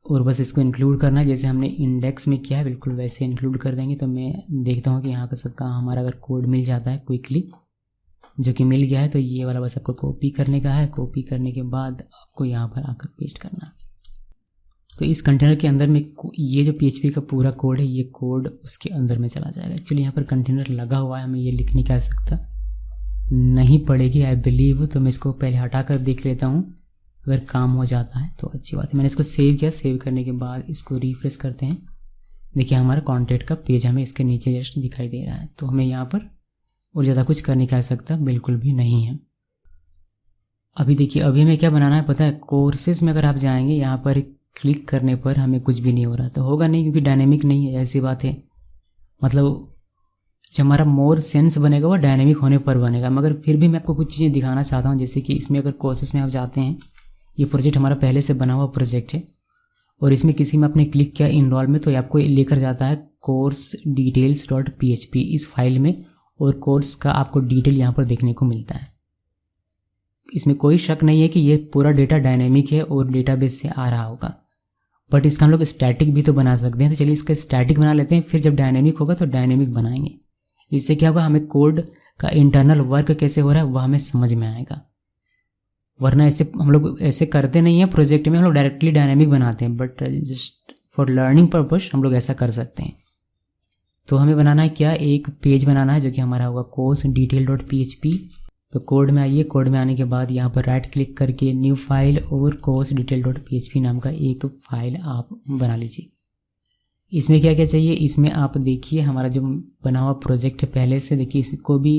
और बस इसको इंक्लूड करना है जैसे हमने इंडेक्स में किया है बिल्कुल वैसे इंक्लूड कर देंगे। तो मैं देखता हूँ कि यहाँ का सबका हमारा अगर कोड मिल जाता है क्विकली, जो कि मिल गया है, तो ये वाला बस आपको कॉपी करने का है। कॉपी करने के बाद आपको यहाँ पर आकर पेस्ट करना है। तो इस कंटेनर के अंदर में ये जो PHP का पूरा कोड है, ये कोड उसके अंदर में चला जाएगा। एक्चुअली यहाँ पर कंटेनर लगा हुआ है, हमें ये लिखने की आवश्यकता नहीं पड़ेगी आई बिलीव। तो मैं इसको पहले हटा कर देख लेता हूँ, अगर काम हो जाता है तो अच्छी बात है। मैंने इसको सेव किया। सेव करने के बाद इसको रिफ्रेश करते हैं। देखिए हमारा कॉन्टैक्ट का पेज हमें इसके नीचे जस्ट दिखाई दे रहा है। तो हमें यहाँ पर और ज़्यादा कुछ करने की आवश्यकता बिल्कुल भी नहीं है। अभी देखिए अभी हमें क्या बनाना है पता है, कोर्सेज में अगर आप जाएंगे यहाँ पर क्लिक करने पर हमें कुछ भी नहीं हो रहा, तो होगा नहीं क्योंकि डायनेमिक नहीं है, ऐसी बात है। मतलब जो हमारा मोर सेंस बनेगा वो डायनेमिक होने पर बनेगा। मगर फिर भी मैं आपको कुछ चीज़ें दिखाना चाहता हूँ, जैसे कि इसमें अगर कोर्सेज में आप जाते हैं, ये प्रोजेक्ट हमारा पहले से बना हुआ प्रोजेक्ट है और इसमें किसी में आपने क्लिक किया इनरोल में तो ये आपको लेकर जाता है कोर्स डिटेल्स .php इस फाइल में, और कोर्स का आपको डिटेल यहाँ पर देखने को मिलता है। इसमें कोई शक नहीं है कि ये पूरा डेटा डायनेमिक है और डेटाबेस से आ रहा होगा, बट इसका हम लोग स्टैटिक भी तो बना सकते हैं। तो चलिए इसका स्टैटिक बना लेते हैं, फिर जब डायनेमिक होगा तो डायनेमिक बनाएंगे। इससे क्या होगा, हमें कोड का इंटरनल वर्क कैसे हो रहा है वह हमें समझ में आएगा। वरना ऐसे हम लोग ऐसे करते नहीं हैं प्रोजेक्ट में, हम लोग डायरेक्टली डायनेमिक बनाते हैं, but just for learning purpose हम लोग ऐसा कर सकते हैं। तो हमें बनाना है क्या, एक पेज बनाना है जो कि हमारा होगा कोर्स डिटेल .php। तो कोड में आइए, कोड में आने के बाद यहाँ पर राइट क्लिक करके न्यू फाइल और कोर्स डिटेल .php नाम का एक फ़ाइल आप बना लीजिए। इसमें क्या क्या चाहिए, इसमें आप देखिए हमारा जो बना हुआ प्रोजेक्ट है पहले से, देखिए इसको भी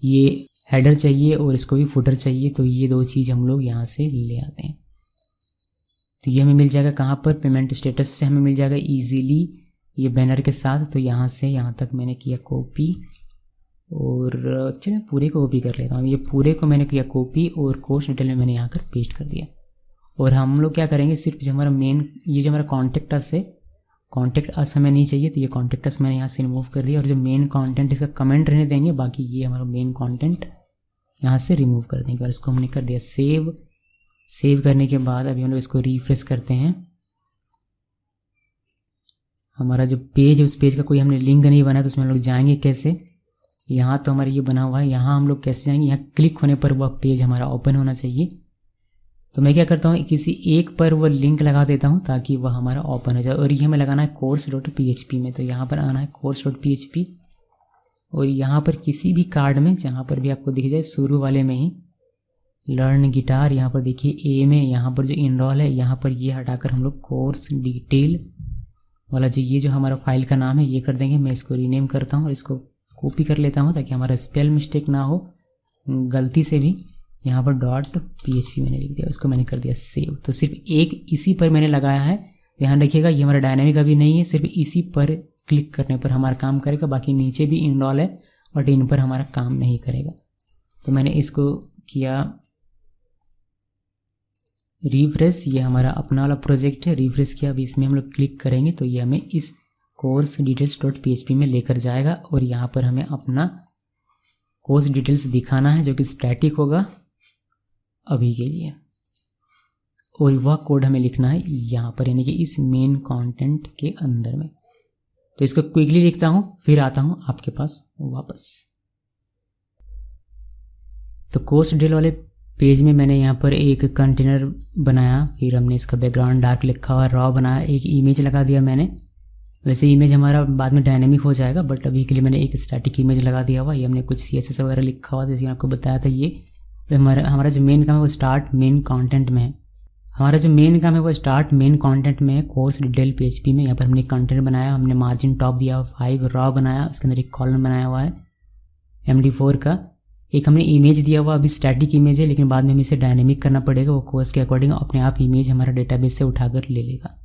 ये हेडर चाहिए और इसको भी फुटर चाहिए। तो ये दो चीज़ हम लोग यहाँ से ले आते हैं। तो ये हमें मिल जाएगा कहाँ पर, पेमेंट स्टेटस से हमें मिल जाएगा इजीली ये बैनर के साथ। तो यहाँ से यहाँ तक मैंने किया कॉपी और चलिए पूरे को कॉपी कर लेता हूँ। ये पूरे को मैंने किया कॉपी और कोर्स डिटेल में मैंने यहाँ कर पेस्ट कर दिया। और हम लोग क्या करेंगे, सिर्फ जो हमारा मेन ये जो हमारा कॉन्टैक्ट अस है, कॉन्टैक्ट अस हमें नहीं चाहिए तो ये कॉन्टैक्ट अस मैंने यहाँ से रिमूव कर दिया। और जो मेन कंटेंट इसका कमेंट रहने देंगे, बाकी ये हमारा मेन कंटेंट यहाँ से रिमूव कर देंगे। और इसको हमने कर दिया सेव। सेव करने के बाद अभी हम लोग इसको रिफ्रेश करते हैं। हमारा जो पेज है उस पेज का कोई हमने लिंक नहीं बनाया, तो उसमें हम लोग जाएंगे कैसे, यहाँ तो हमारा ये बना हुआ है, यहाँ हम लोग कैसे जाएंगे, यहाँ क्लिक होने पर वह पेज हमारा ओपन होना चाहिए। तो मैं क्या करता हूँ, किसी एक पर वह लिंक लगा देता हूँ ताकि वह हमारा ओपन हो जाए। और ये हमें लगाना है कोर्स .php में। तो यहाँ पर आना है कोर्स .php और यहाँ पर किसी भी कार्ड में जहाँ पर भी आपको दिख जाए शुरू वाले में ही लर्न गिटार, यहाँ पर देखिए ए में यहाँ पर जो इनरोल है यहाँ पर ये हटाकर हम लोग कोर्स डिटेल वाला जो ये जो हमारा फाइल का नाम है ये कर देंगे। मैं इसको रीनेम करता हूँ और इसको कॉपी कर लेता हूँ ताकि हमारा स्पेल मिस्टेक ना हो गलती से भी। यहाँ पर .php मैंने लिख दिया, उसको मैंने कर दिया सेव। तो सिर्फ एक इसी पर मैंने लगाया है, ध्यान रखिएगा ये हमारा डायनामिक अभी नहीं है, सिर्फ इसी पर क्लिक करने पर हमारा काम करेगा। बाकी नीचे भी इनरोल है बट इन पर हमारा काम नहीं करेगा। तो मैंने इसको किया रिफ्रेश, ये हमारा अपना वाला प्रोजेक्ट है, रिफ्रेश किया। अभी इसमें हम लोग क्लिक करेंगे तो ये हमें इस कोर्स डिटेल्स .php में लेकर जाएगा और यहाँ पर हमें अपना कोर्स डिटेल्स दिखाना है जो कि स्टैटिक होगा अभी के लिए, और वह कोड हमें लिखना है यहाँ पर, यानी कि इस मेन कंटेंट के अंदर में। तो इसको क्विकली लिखता हूँ फिर आता हूँ आपके पास वापस। तो कोर्स डिटेल वाले पेज में मैंने यहाँ पर एक कंटेनर बनाया, फिर हमने इसका बैकग्राउंड डार्क लिखा हुआ रॉ बनाया, एक इमेज लगा दिया मैंने। वैसे इमेज हमारा बाद में डायनेमिक हो जाएगा बट अभी के लिए मैंने एक स्टैटिक इमेज लगा दिया हुआ। ये हमने कुछ CSS वगैरह लिखा हुआ जैसे आपको बताया था। ये हमारा जो मेन काम है वो स्टार्ट मेन कंटेंट में है। हमारा जो मेन काम है वो स्टार्ट मेन कंटेंट में है कोर्स डिटेल PHP में। यहाँ पर हमने कंटेंट बनाया, हमने मार्जिन टॉप दिया हुआ 5, रॉ बनाया, उसके अंदर एक कॉलम बनाया हुआ है MD4 का। एक हमने इमेज दिया हुआ, अभी स्टैटिक इमेज है लेकिन बाद में हमें इसे डायनेमिक करना पड़ेगा। वो कोर्स के अकॉर्डिंग अपने आप इमेज हमारा डेटाबेस से उठाकर ले लेगा।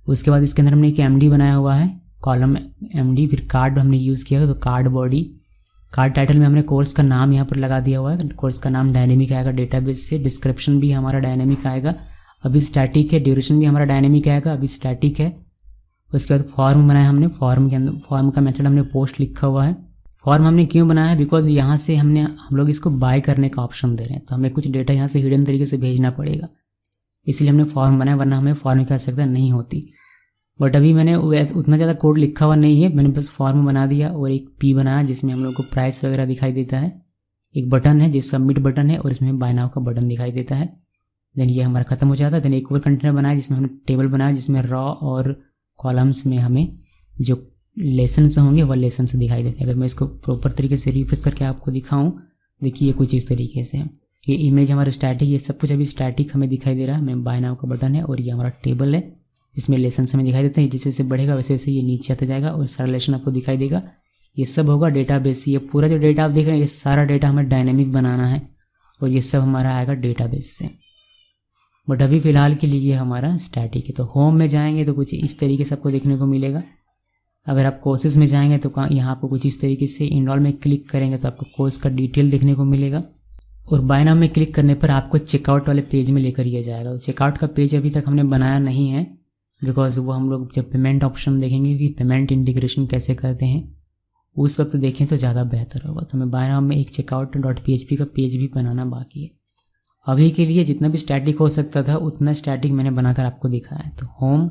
उसके बाद इसके अंदर हमने एक MD बनाया हुआ है, कॉलम MD। फिर कार्ड हमने यूज़ किया तो कार्ड बॉडी, कार्ड टाइटल में हमने कोर्स का नाम यहाँ पर लगा दिया हुआ है। कोर्स का नाम डायनेमिक आएगा डेटाबेस से, डिस्क्रिप्शन भी हमारा डायनेमिक आएगा। अभी स्टैटिक है, ड्यूरेशन भी हमारा डायनेमिक आएगा, अभी स्टैटिक है। उसके बाद फॉर्म बनाया हमने, फॉर्म के अंदर फॉर्म का मेथड हमने पोस्ट लिखा हुआ है। फॉर्म हमने क्यों बनाया है, बिकॉज यहाँ से हम लोग इसको बाय करने का ऑप्शन दे रहे हैं तो हमें कुछ डेटा यहाँ से हिडन तरीके से भेजना पड़ेगा, इसलिए हमने फॉर्म बनाया, वरना हमें फॉर्म की आवश्यकता नहीं होती। बट अभी मैंने उतना ज़्यादा कोड लिखा हुआ नहीं है, मैंने बस फॉर्म बना दिया और एक P बनाया जिसमें हम लोग को प्राइस वगैरह दिखाई देता है। एक बटन है जो सबमिट बटन है और इसमें बाय नाउ का बटन दिखाई देता है। देन ये हमारा खत्म हो जाता है। देन एक और कंटेनर बनाया जिसमें हमने टेबल बनाया जिसमें रॉ और कॉलम्स में हमें जो लेसन्स होंगे वह लेसन्स दिखाई देते हैं। अगर मैं इसको प्रॉपर तरीके से रिफ्रेश करके आपको दिखाऊँ, देखिए ये कुछ इस तरीके से है। ये इमेज हमारा स्टैटिक, ये सब कुछ अभी स्टैटिक हमें दिखाई दे रहा है। मैं बाय नाउ का बटन है और ये हमारा टेबल है जिसमें लेसन्स हमें दिखाई देते हैं। जैसे जैसे बढ़ेगा वैसे वैसे ये नीचे आता जाएगा और सारा लेसन आपको दिखाई देगा। ये सब होगा डेटाबेस। ये पूरा जो डेटा आप देख रहे हैं ये सारा डेटा हमें डायनेमिक बनाना है और ये सब हमारा आएगा डेटाबेस से। बट अभी फ़िलहाल के लिए ये हमारा स्टैटिक है। तो होम में जाएंगे तो कुछ इस तरीके से आपको देखने को मिलेगा। अगर आप कोर्सेज में जाएंगे तो यहाँ आपको कुछ इस तरीके से इनरोल में क्लिक करेंगे तो आपको कोर्स का डिटेल देखने को मिलेगा। और बाय नाउ में क्लिक करने पर आपको चेकआउट वाले पेज में लेकर ये जाएगा। तो चेकआउट का पेज अभी तक हमने बनाया नहीं है बिकॉज वो हम लोग जब पेमेंट ऑप्शन देखेंगे कि पेमेंट इंटीग्रेशन कैसे करते हैं उस वक्त देखें तो ज़्यादा बेहतर होगा। तो मैं बाय नाउ में एक चेकआउट .php का पेज भी बनाना बाकी है। अभी के लिए जितना भी स्टैटिक हो सकता था उतना स्टैटिक मैंने बनाकर आपको दिखाया है। तो होम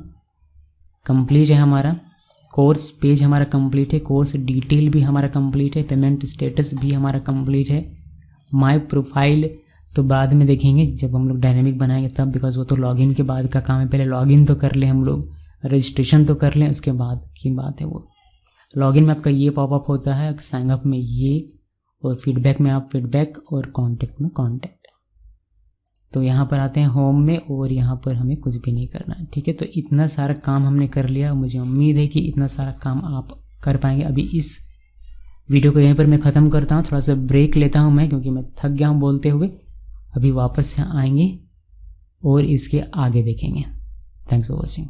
कंप्लीट है हमारा, कोर्स पेज हमारा कंप्लीट है, कोर्स डिटेल भी हमारा कंप्लीट है, पेमेंट स्टेटस भी हमारा कंप्लीट है। माय प्रोफाइल तो बाद में देखेंगे जब हम लोग डायनेमिक बनाएंगे तब, बिकॉज वो तो लॉगिन के बाद का काम है। पहले लॉगिन तो कर लें हम लोग, रजिस्ट्रेशन तो कर लें, उसके बाद की बात है वो। लॉगिन में आपका ये पॉपअप होता है, साइन अप में ये, और फीडबैक में आप फीडबैक और कॉन्टैक्ट में कॉन्टैक्ट। तो यहाँ पर आते हैं होम में और यहाँ पर हमें कुछ भी नहीं करना है। ठीक है, तो इतना सारा काम हमने कर लिया। मुझे उम्मीद है कि इतना सारा काम आप कर पाएंगे। अभी इस वीडियो को यहीं पर मैं ख़त्म करता हूँ, थोड़ा सा ब्रेक लेता हूँ मैं क्योंकि मैं थक गया हूँ बोलते हुए। अभी वापस से आएंगे और इसके आगे देखेंगे। Thanks for watching.